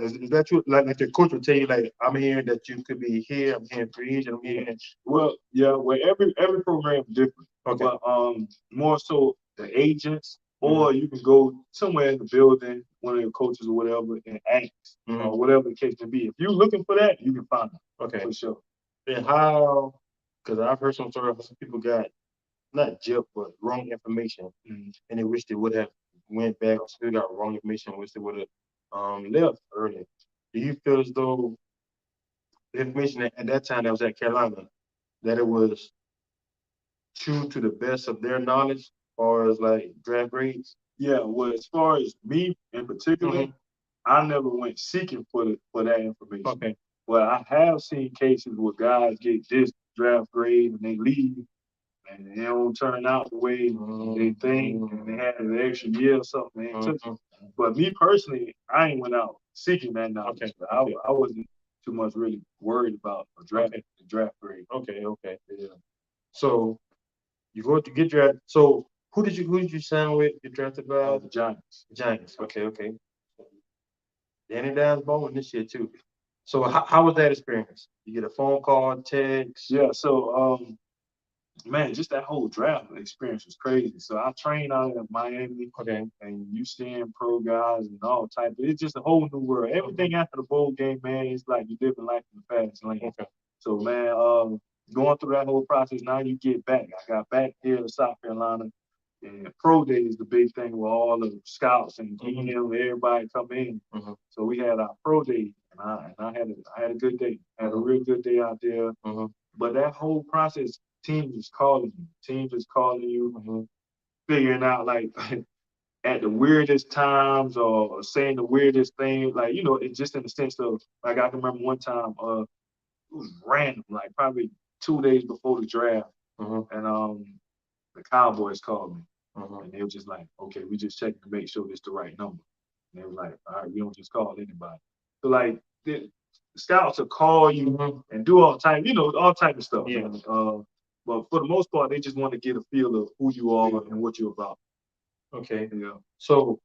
Is that true? Like the coach will tell you, like, I'm hearing that you could be here, I'm hearing free agent, I'm hearing. Well, every program is different. Okay. But more so the agents, or you can go somewhere in the building, one of your coaches or whatever, and ask, or whatever the case may be. If you're looking for that, you can find it. Okay. For sure. And how? Because I've heard some stories. Some people got not gypped, but wrong information, and they wish they would have went back or still got wrong information, wish they would have left early. Do you feel as though the information at that time that was at Carolina, that it was true to the best of their knowledge, as far as like draft grades? Yeah, well, as far as me in particular, I never went seeking for that information. Okay. But I have seen cases where guys get this draft grade and they leave and they don't turn out the way they think, and they had an extra year or something. But me personally, I ain't went out seeking that knowledge. Okay. I wasn't too much really worried about the draft grade. Okay. Yeah. So you go to get drafted. So who did you sign with? Get drafted by The Giants. Giants. Okay. Danny Dimes bowling this year too. So how was that experience? You get a phone call, text. Yeah. So man, just that whole draft experience was crazy. So I trained out in Miami. Okay. And you seeing pro guys and all type. It's just a whole new world. Everything after the bowl game, man, it's like you living life in the fast lane. Okay. So man, going through that whole process, now you get back. I got back here to South Carolina, and pro day is the big thing with all the scouts and GM, everybody come in. So we had our pro day, and I had a good day. I had a real good day out there. But that whole process, teams is calling you, figuring out like at the weirdest times or saying the weirdest thing, like it just in the sense of like I can remember one time it was random, like probably 2 days before the draft, and the Cowboys called me, and they were just like, okay, we just checking to make sure it's the right number. And they were like, all right, we don't just call anybody. So like the scouts will call you and do all type of stuff. Yeah. But for the most part, they just want to get a feel of who you are and what you're about. Okay. Yeah. So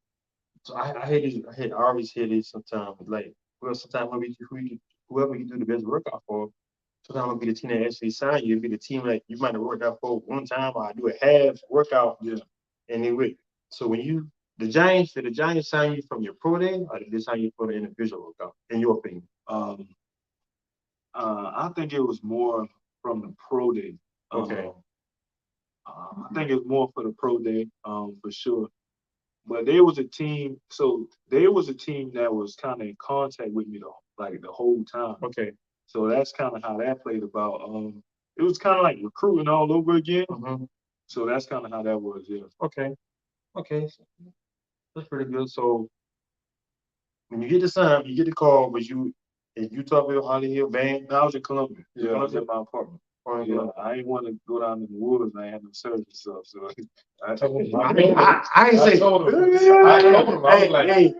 I hear these. I always hear these sometimes. Like, sometimes whoever you do the best workout for, sometimes it'll be the team that actually sign you. It'll be the team that you might have worked out for one time, or do a half workout. Yeah. And they would. So when you did the Giants sign you from your pro day, or did they sign you for the individual workout? In your opinion? I think it was more from the pro day. Okay. I think it's more for the pro day, for sure. But there was a team, so there was a team that was kind of in contact with me though, like the whole time. Okay. So that's kind of how that played about. It was kind of like recruiting all over again. So that's kind of how that was, yeah. Okay. Okay. That's pretty good. So when you get the sign, you get the call, was you in Utahville, Holly Hill, Bang? I was in Columbia. Yeah, I was in my apartment. Yeah, I didn't want to go down in the woods and I had no service stuff. So I told him. I ain't say. I told him. I was like, hey,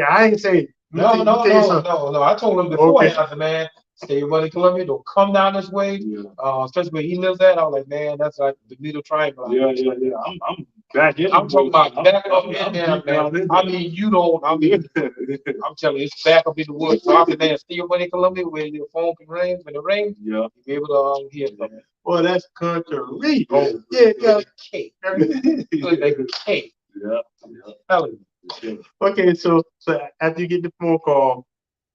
I ain't say. no. I told him beforehand, I said, man, stay in Columbia, don't come down this way. Especially where he lives at. I was like, man, that's like the middle triangle. Yeah. I'm back in. I'm talking about back up in there, man. I mean, you don't. I mean, I'm telling you, it's back up in the woods. So I said, man, stay in Columbia where your phone can ring. When it rings, you'll be able to hear something. Well, that's country. Oh, yeah, cake. Like a cake. Yeah. Okay, so after you get the phone call,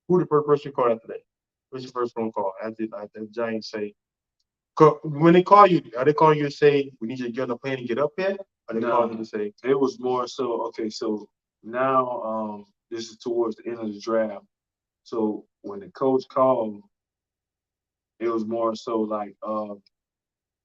who the first person you call after that? What's your first phone call after the Giants say? When they call you, are they calling you to say we need you to get on the plane and get up here? Or they calling you to say it was more so okay? So now this is towards the end of the draft. So when the coach called, it was more so like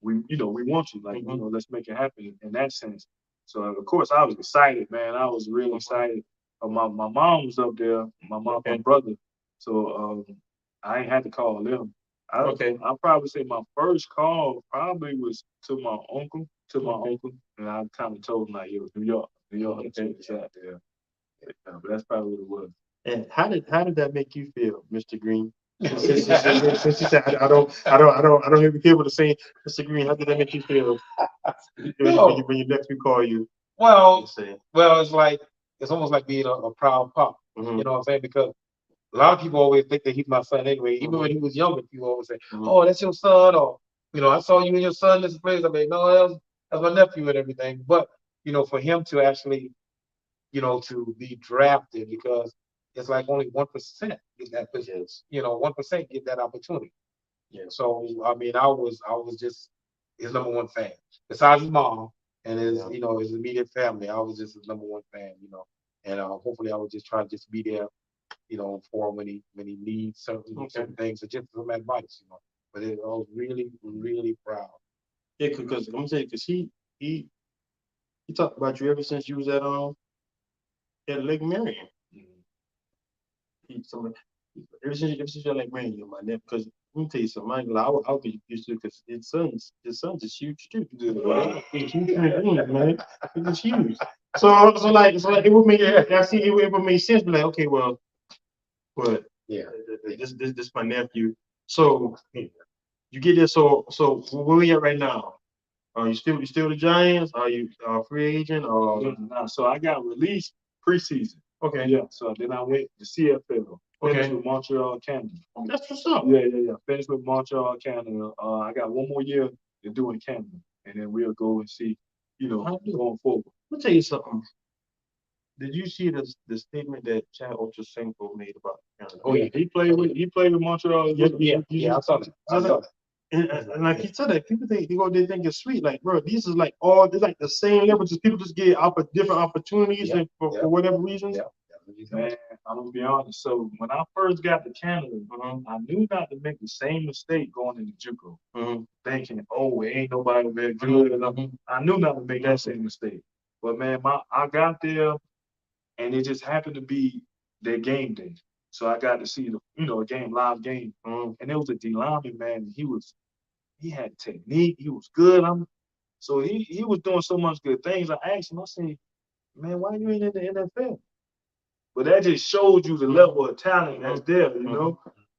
we want you, like let's make it happen in that sense. So of course I was excited, man. I was really excited. My mom was up there, my mom and brother. So I ain't had to call them. I'll probably say my first call probably was to my uncle, and I kind of told him like, "Yo, New York, check this out there." But that's probably what it was. And how did that make you feel, Mr. Green? Since you said I don't even care what to say, Mr. Green, how did that make you feel when your nephew call you? Well, it's like it's almost like being a proud pop. You know what I'm saying? Because a lot of people always think that he's my son anyway. Even when he was younger, people always say, "Oh, that's your son," or I saw you and your son in this place. I mean, no, that's my nephew and everything. But for him to actually, to be drafted, because it's like only 1% get that position. 1% get that opportunity. Yeah. So I mean, I was just his number one fan. Besides his mom and his his immediate family, I was just his number one fan. And hopefully I would just try to just be there. For when he needs certain things, or just some advice, But I was really, really proud. Yeah, because I'm gonna say, because he talked about you ever since you was at Lake Marion. Ever since you're at Lake Marion, you're my nephew. Because let me tell you something, I'll be used to, because his son's is huge too. It's huge, man. It's huge. So like it would make it would make sense. But like, okay, well. But this my nephew. So you get this. So where we at right now? Are you still the Giants? Are you free agent? Or so I got released preseason. Okay. Yeah. So then I went to CFL. Finished with Montreal, Canada. Oh, that's what's up. Yeah. Finished with Montreal, Canada. I got one more year to do in Canada, and then we'll go and see, going forward. Let me tell you something. Did you see the statement that Chad Ochocinco made about Canada? Oh yeah, he played with Montreal. Yeah, I saw that. And like he said that people think they think it's sweet. Like, bro, these is like it's like the same level. Just people just get different opportunities and for whatever reasons. Man, I'm gonna be honest. So when I first got to Canada, I knew not to make the same mistake going into JUCO, thinking, "Oh, ain't nobody very good enough." I knew not to make that same mistake. But man, I got there, and it just happened to be their game day. So I got to see a live game, and it was a D lineman, man. He had technique. He was good. So he was doing so much good things. I asked him, I said, "Man, why you ain't in the NFL?" But that just showed you the level of talent that's there,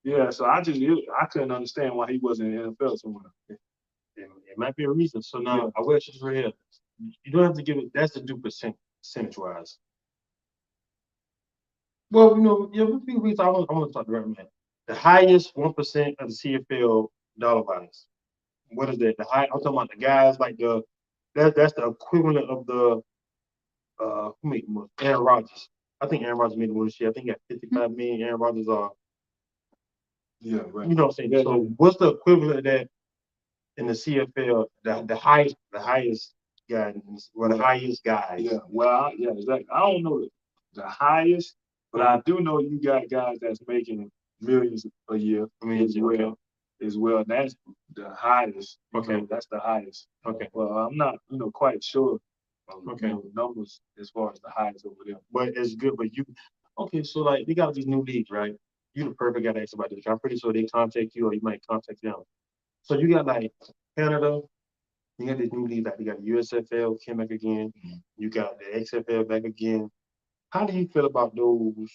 Yeah, so I couldn't understand why he wasn't in the NFL somewhere. It might be a reason. So now I wish this right here. You don't have to give it. That's the due percentage wise. Well, I want to talk right, man. The highest 1% of the CFL dollar values. What is that? I'm talking about the guys like that's the equivalent of who made the most? Aaron Rodgers. I think Aaron Rodgers made the most shit. I think he got 55 million. Aaron Rodgers Yeah, right. you know what I'm saying? Yeah, So what's the equivalent of that in the CFL? The highest guy, or the highest guys. Yeah, well, yeah, exactly. I don't know the highest, but I do know you got guys that's making millions a year as well. That's the highest. Okay. That's the highest. Okay. Well, I'm not, quite sure of Okay. numbers as far as the highest over there. But it's good. But okay, so like they got these new leagues, right? You the perfect guy to ask about this. I'm pretty sure they contact you or you might contact them. So you got like Canada, you got these new leagues, like you got the USFL came back again, you got the XFL back again. How do you feel about those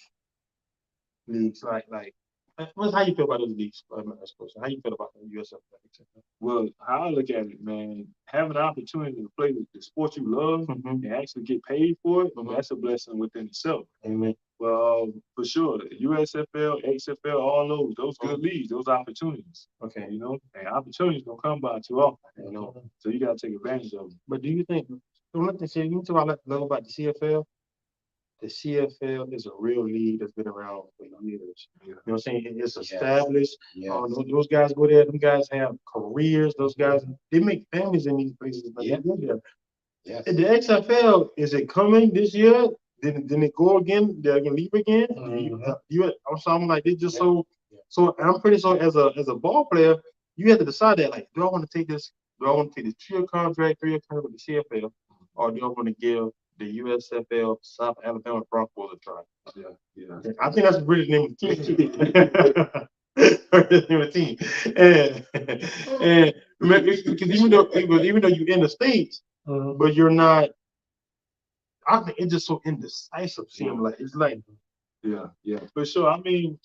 leagues? How you feel about those leagues? How you feel about the USFL? Well, how I look at it, man, having the opportunity to play the sport you love and actually get paid for it, that's a blessing within itself. Amen. Well, for sure, USFL, XFL, all those good leagues, those opportunities. Okay. And opportunities don't come by too often, so you got to take advantage of them. But do you think, one thing, you talk about the CFL? The CFL is a real league that's been around for years. You know what I'm saying? It's established. Yes. Those guys go there. Them guys have careers. Those guys, they make families in these places. Yeah. Yes. The XFL, is it coming this year? Didn't it go again? They're gonna leave again? I'm like, it's just so. I'm pretty sure as a ball player, you have to decide that, like, do I want to take this? Do I want to take this 3-year contract with the CFL, or do I want to give the USFL South Alabama Broncos a try? Yeah. I think that's really the name of the team. And because even though you're in the States, but you're not. I think it's just so indecisive. It's like. Yeah, for sure. I mean,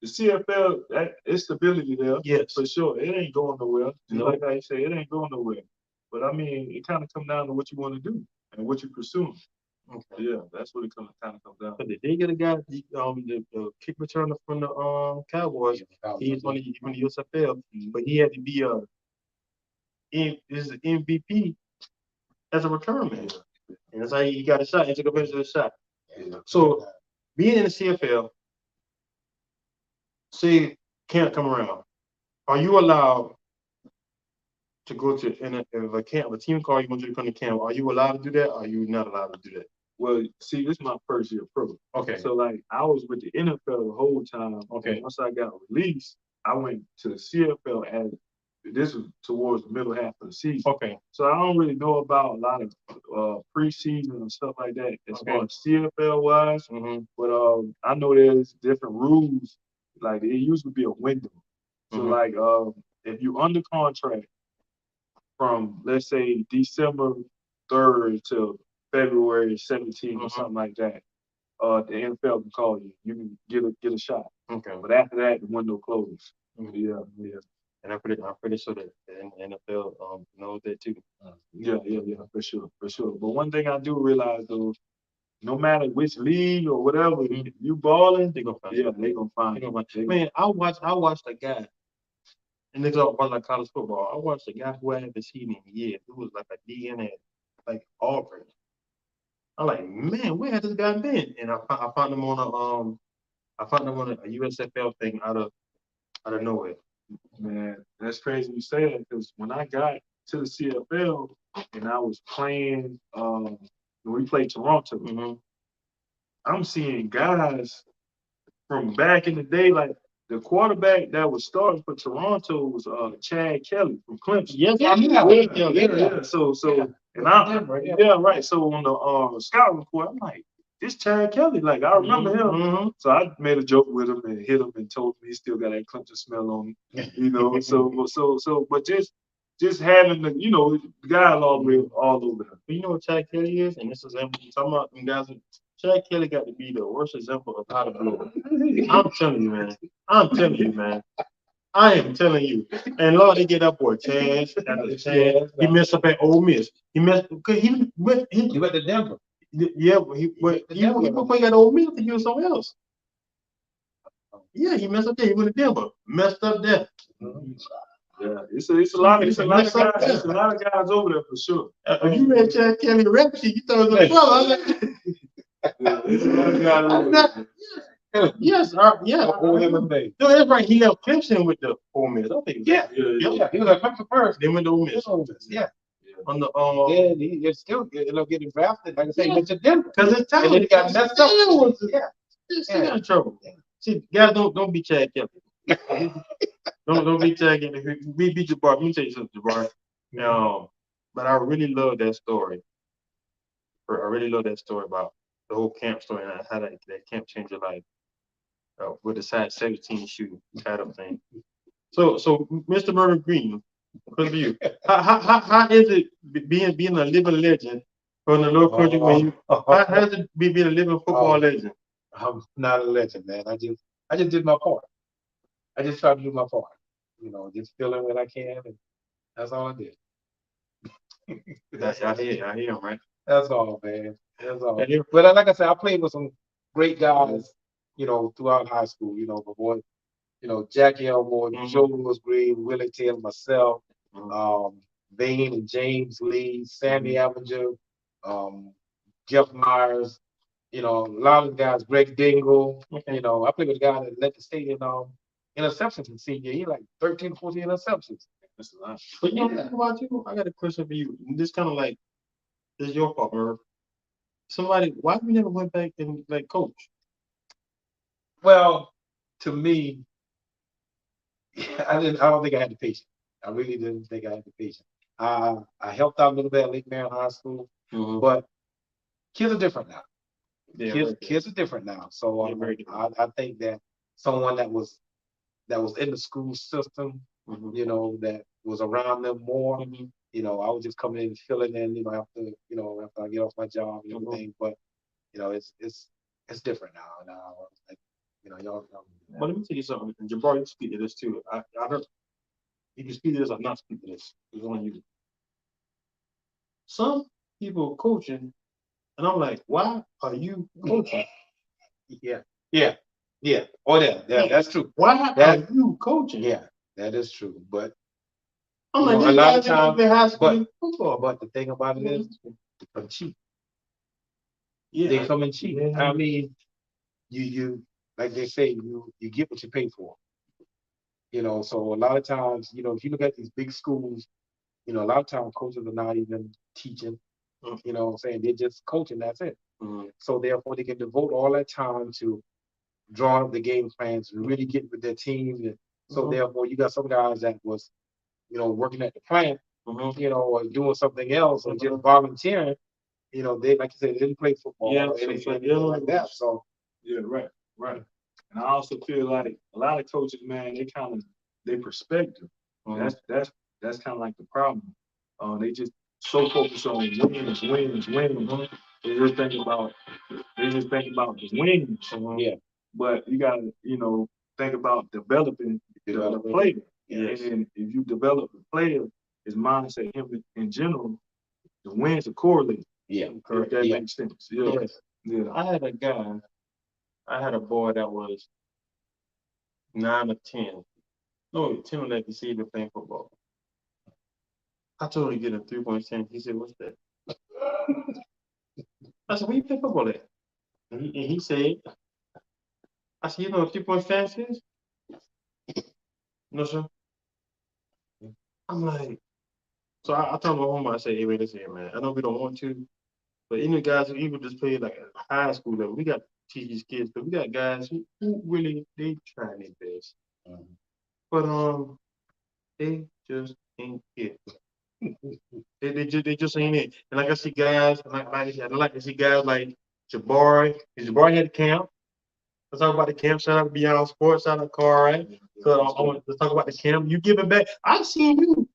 the CFL, it's stability there. Yes, for sure. It ain't going nowhere. Like I say, it ain't going nowhere. But I mean, it kind of comes down to what you want to do and what you're pursuing. Okay. Yeah, that's what it kind of comes down to. But they get a guy, the kick returner from the Cowboys. He's on the USFL, but he had to be an MVP as a return man. And that's how he got a shot. He took advantage of the shot. So being in the CFL, say camp come around, are you allowed to go to if a team call you want you to come to camp? Are you allowed to do that? Or are you not allowed to do that? Well, see, this is my first year pro. Okay. So like I was with the NFL the whole time. Okay. Once I got released, I went to the CFL as this was towards the middle half of the season. Okay. So I don't really know about a lot of preseason and stuff like that as far as CFL wise. But I know there's different rules. Like it used to be a window. So like if you under contract from let's say December 3rd to February 17th or something like that, the NFL can call you. You can get a shot. Okay. But after that, the window closes. Yeah. And I'm pretty sure that the NFL knows that too. Yeah, for sure. But one thing I do realize though, no matter which league or whatever, if you balling, they're gonna find you. They're gonna find you. Man, I watched a guy, and they talk about like college football. I watched a guy who I haven't seen in years. Who was like a DN at like Auburn. I'm like, man, where has this guy been? And I found him on a USFL thing out of nowhere. Man, that's crazy you say that because when I got to the CFL and I was playing, when we played Toronto, I'm seeing guys from back in the day, like the quarterback that was starting for Toronto was Chad Kelly from Clemson. Yes, yeah. So and right. So on the scout report, I'm like, this Chad Kelly, like I remember him. So I made a joke with him and hit him and told him he still got that Clemson smell on him. So but just having the guys all over him. You know what Chad Kelly is, and this is talking about them guys. Chad Kelly got to be the worst example of how to blow it. I'm telling you, man. I am telling you. And Lord, they get up for Chad. He messed up at Ole Miss. He went to Denver. Yeah, before he got Ole Miss, he was somewhere else. Yeah, he messed up there. He went to Denver. Messed up there. Yeah, it's a lot of guys over there for sure. You read Chad Kelly rap sheet, you thought it was a brother. It's a lot of guys over there. Yes, yeah. No, that's right. He left Clemson with the Ole Miss. I think. Yeah. He was at Clemson first. Then went to Ole Miss. Yeah. On the he still getting drafted. Like I say, he went to Denver. Because it's time. And then he got messed up. He's in trouble. See, guys, don't be Chad Kelly. don't be Chad Kelly. We beat Jabari. Let me tell you something, Jabari. But I really love that story. I really love that story about the whole camp story and how that camp changed your life. With the size 17 shoe kind of thing. So Mr. Mervin Green, for you, how is it being a living legend from the low country when you how has it being a living football legend? I'm not a legend, man. I just did my part. I just tried to do my part. Just fill in what I can, and that's all I did. That's I hear him, right? That's all, man. That's all. But like I said, I played with some great guys, throughout high school. My boy, Jackie Elmore, Joe Lewis Green, Willie Taylor, myself, Vane and James Lee, Sammy Avenger, Jeff Myers, a lot of guys, Greg Dingle. I played with a guy that led the state in interceptions in senior. He like 13, 14 interceptions. That's a lot. But about you, I got a question for you. This kind of like, this is your fault, Merv. Why you never went back and like coach? Well, to me, I don't think I had the patience. I really didn't think I had the patience. I helped out a little bit at Lake Marion High School, but kids are different now. Kids are different now. So I think that someone that was in the school system, that was around them more, I was just coming in and filling in, after I get off my job and everything. But it's different now. Y'all. But let me tell you something. And Jabari, you speak to this too. I don't. You can speak to this or not speak to this. It's on you. Some people coaching, and I'm like, why are you coaching? Yeah. Oh, yeah. That's true. Why are you coaching? Yeah, that is true. But I'm like, a lot of times, high school football. But the thing about it is, they come cheap. Yeah, they come in cheap. Yeah. I mean, you like they say, you get what you pay for. So a lot of times, if you look at these big schools, a lot of times coaches are not even teaching. You know what I'm saying? They're just coaching, that's it. So therefore they can devote all that time to drawing up the game plans and really get with their teams. And so therefore you got some guys that was, working at the plant, or doing something else or just volunteering. They, like you said, they didn't play football or anything like that. So yeah, right. And I also feel like a lot of coaches, man, they perspective. That's kind of like the problem. They just so focused on wins. They just think about the wins. Yeah. But you gotta, think about developing the player. Yes. And then if you develop the player, his mindset, him in general, the wins are correlated. Yeah. If that makes sense. Yeah. Yes. Yeah. I had a boy that was 9 or 10. No, 10 or 11 see him playing football. I told him to get a 3-point stance. He said, "What's that?" I said, "Where you play football at?" And he said, I said, "You know what 3-point stance is?" "No, sir." I'm like, so I told my home, I said, "Hey, wait, listen here, man. I know we don't want to, but even guys who even just play like at high school level, we got to teach these kids, but we got guys who really, they trying their best. But they just ain't it. They just ain't it. And like I see guys, I like to see guys like Jabari. Jabari had camp. Let's talk about the camp. Shout out to Beyond Sports. Shout out to Carl, right? So I want to talk about the camp. You giving back. I've seen you.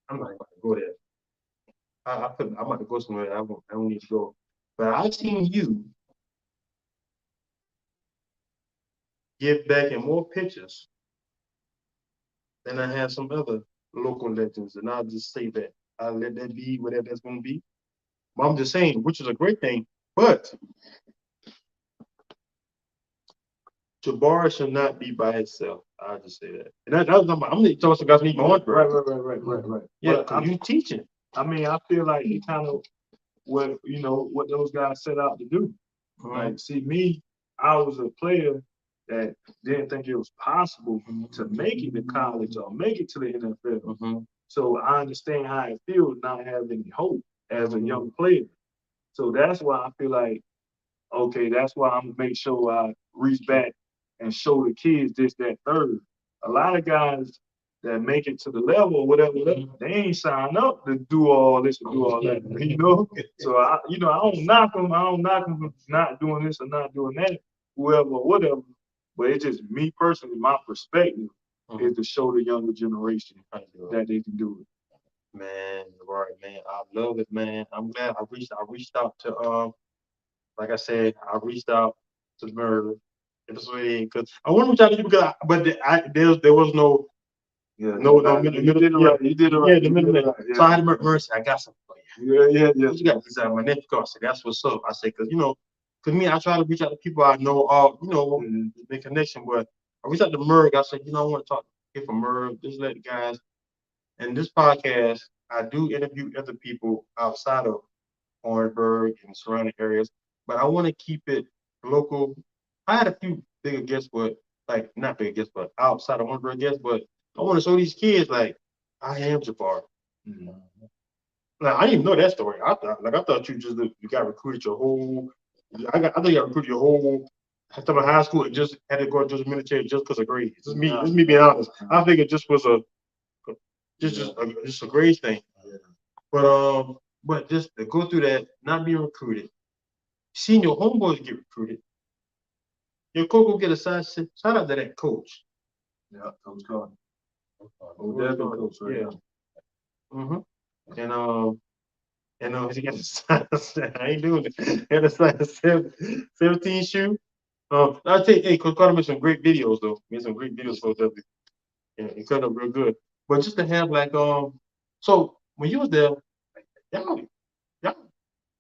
I'm not about to go there. I'm about to go somewhere. I don't need to go. But I've seen you give back in more pictures than I have some other local legends. And I'll just say that. I'll let that be whatever that's going to be. But I'm just saying, which is a great thing. But Jabari should not be by himself. I just say that. And that was I'm gonna tell some guys need going Right. Yeah, because you teaching. I mean, I feel like it kind of what those guys set out to do. Like, see me, I was a player that didn't think it was possible to make it to college or make it to the NFL. So I understand how it feels not having any hope as a young player. So that's why I feel like, okay, that's why I'm gonna make sure I reach back and show the kids this, that, third. A lot of guys that make it to the level or whatever, they ain't sign up to do all this or do all that, So I don't knock them. I don't knock them for not doing this or not doing that, whoever or whatever. But it's just me personally, my perspective is to show the younger generation that they can do it. Man, right, man. I love it, man. I'm glad I reached out to like I said, I reached out to Mervin. Because I wanted to try to do because there was no You did it right. You did it right. the middle. So I had to Mercy. I got something for you. You got this my nephew. I said that's what's up. I said because me I try to reach out to people I know make connection. But I reached out to Merv. I said I want to talk from Merv. Just let the guys. And this podcast, I do interview other people outside of Orangeburg and surrounding areas, but I want to keep it local. I had a few bigger guests, but like not bigger guests, but outside of Orangeburg guests. But I want to show these kids like I am Jabari. Like I didn't even know that story. I thought you got recruited your whole. I thought you got recruited your whole. After high school, and just had to go to the military just because of grades. This is me being honest. I think it just was just a grades thing. But just to go through that, not being recruited, seeing your homeboys get recruited, your coach will get a side. Shout out to that coach. Yeah, Coach Gordon. Definitely Coach. And he got a size. I ain't doing it. He had a size 17 shoe. I'll tell you, hey, Coach Carter made some great videos though. Made some great videos for W. Yeah, he cut up real good. But just to have so when you was there, yeah.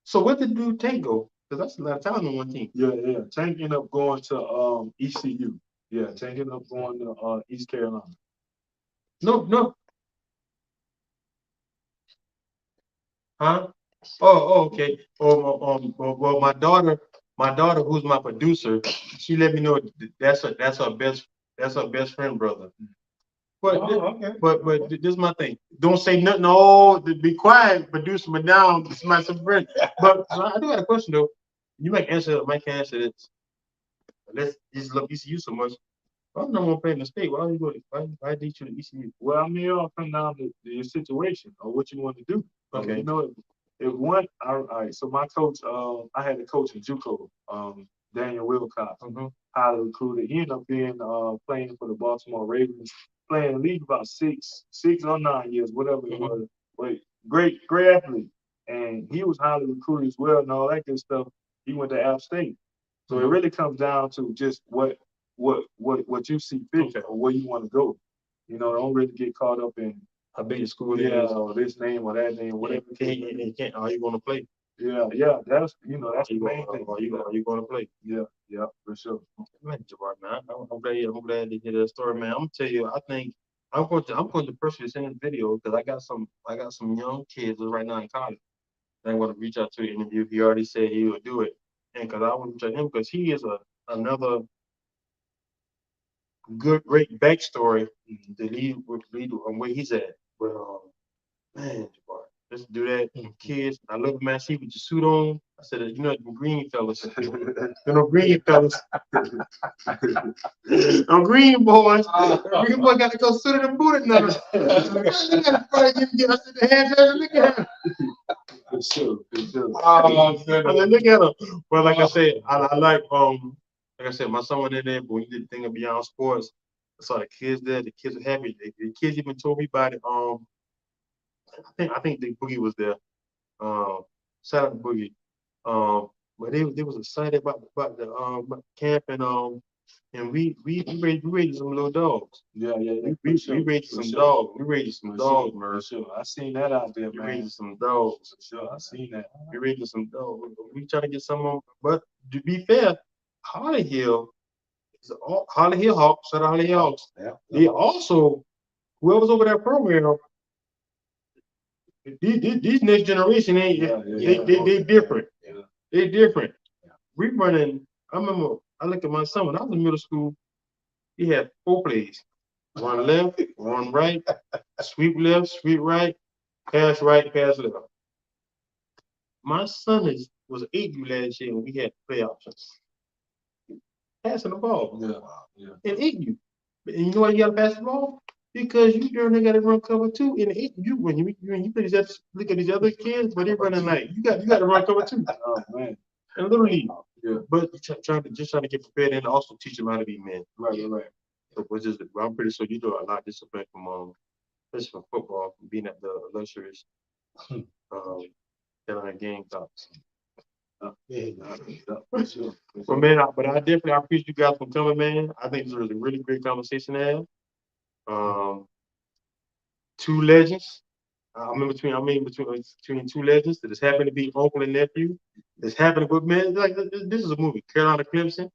So what did do Tango? Because that's a lot of time on one team. Yeah. Tank ended up going to ECU. Yeah, Tank ended up going to East Carolina. No. Huh? Oh, okay. Well, my daughter, who's my producer, she let me know that's her best friend brother. But okay. But this is my thing. Don't say nothing. Oh, be quiet, producer. But now this is my friend. But I do have a question though. You might answer this. Let's just love ECU so much. I'm not gonna play in the state. Why are you going? Why did you to ECU? Well, I mean, it all comes down to your situation or what you want to do. Okay. If one, all right. So my coach, I had a coach in JUCO, Daniel Wilcox, highly recruited. He ended up being playing for the Baltimore Ravens, playing in the league about 6 or 9 years, whatever it was. But great athlete, and he was highly recruited as well, and all that good stuff. He went to App State, so it really comes down to just what you see fit or where you want to go. Don't really get caught up in how big your school is, or this name or that name, whatever. Can't. Are you going to play? Yeah. That's the main thing. Are you going to play? Yeah, for sure. Man, Jabari, man, I'm glad to hear that story, man. I'm gonna tell you, I think I'm going to personally send this video because I got some young kids right now in college. I want to reach out to the interview. He already said he would do it, and because I want to reach out to him because he is another great backstory to lead on where he's at. But man, Jabari, let's do that. Kids, I love man. See with your suit on. I said, them green fellas. them green fellas. them green boys. Green boy got to go suit in the boot now. I said, the hands look at him. For sure. I said, look at him. Well, like I said, I like I said, my son went in there, but when you did the thing of Beyond Sports, I saw the kids there. The kids were happy. The kids even told me about it. I think the Boogie was there. Shout out to Boogie. But they was excited about the camp and we raised some little dogs. Yeah. We raised some dogs. We raised some dogs, man. Sure. I seen that out there, man. We raised some dogs. Sure, I seen that. We raised some dogs. We try to get some of them. But to be fair, Holly Hill Holly Hill Hawks. Shout out Holly Hill Hawks. Yeah. They also, whoever's over that program, these next generation ain't they different. Yeah. They different. Yeah. We running. I remember I looked at my son when I was in middle school. He had 4 plays: run left, run right, sweep left, sweep right, pass left. My son was 8 last year when we had play options. Passing the ball. And 8U. And you know why you gotta pass the ball? Because you darn near gotta run cover 2 in 8U when you look at these other kids, but they're running like you got to run cover 2. Oh man. And literally, but trying to get prepared and also teach them how to be men. Right. So, I'm pretty sure you do a lot of discipline from especially from football, from being at the illustrious Carolina Gamecocks. But man, I definitely appreciate you guys for coming, man. I think this was a really great conversation to have. 2 legends. I'm between 2 legends that just happen to be uncle and nephew. This happened with man. Like this is a movie, Carolina Clemson.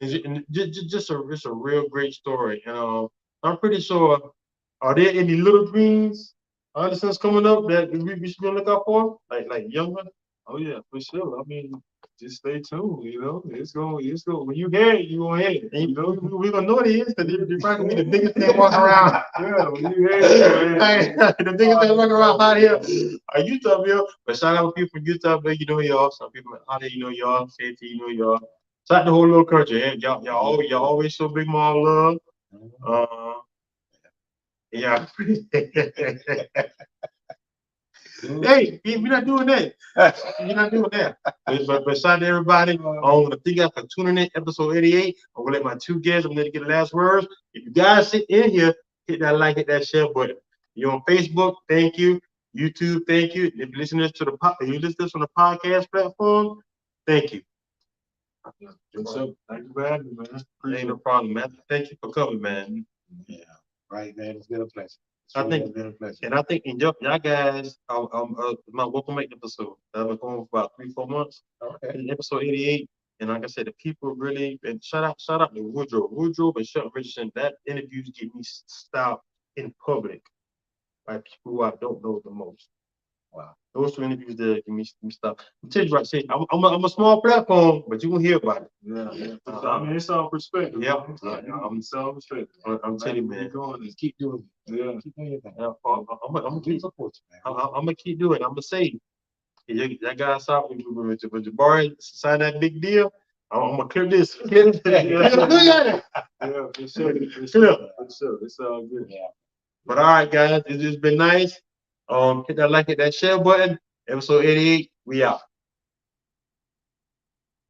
Just a real great story. And I'm pretty sure. Are there any little dreams, adolescents coming up that we should be look out for? Like younger? Oh yeah, for sure. I mean, just stay tuned. You know, it's going. When you hear it, you gonna hear it. And we're gonna know what it is because they're probably gonna be the biggest thing walking around. Yeah, when you hear it, The biggest thing walking around out here are Utahville. But shout out to people from Utahville, you know y'all. Some people out there, you know y'all. Safety, you know y'all. Shout out the whole little country. Y'all always show big mom love. Yeah. Hey, we're not doing that. You're not doing that. But shout out to everybody. I want to thank you for tuning in episode 88. I'm gonna let my 2 guests. I'm gonna get the last words. If you guys sit in here, hit that like, hit that share button. You're on Facebook, thank you. YouTube, thank you. If you listen to this on the podcast platform, thank you. Thank you for having me, man. Ain't no problem, man. Thank you for coming, man. Yeah. Right, man. It's been a pleasure. I think y'all guys, my welcome back episode. I've been going for about 3-4 months. Okay. Episode 88, and like I said, the people really, and shout out to Woodrow and Chuck Richardson. That interviews get me stopped in public by people who I don't know the most. Wow. Those 2 interviews there get me stopped. I'm telling you right, say I'm a small platform, but you gonna hear about it. Yeah. I mean, it's all perspective. Yeah. It's all perspective. I'm telling you, man. Just keep doing it. Yeah. Keep doing your thing. I'm gonna keep support you, man. I'm gonna keep doing it. I'm gonna say, that guy saw when Jabari signed that big deal. I'm gonna clip this. Yeah, for sure. It's all good. Yeah. But all right, guys, it's just been nice. Hit that like, hit that share button. Episode 88, we out.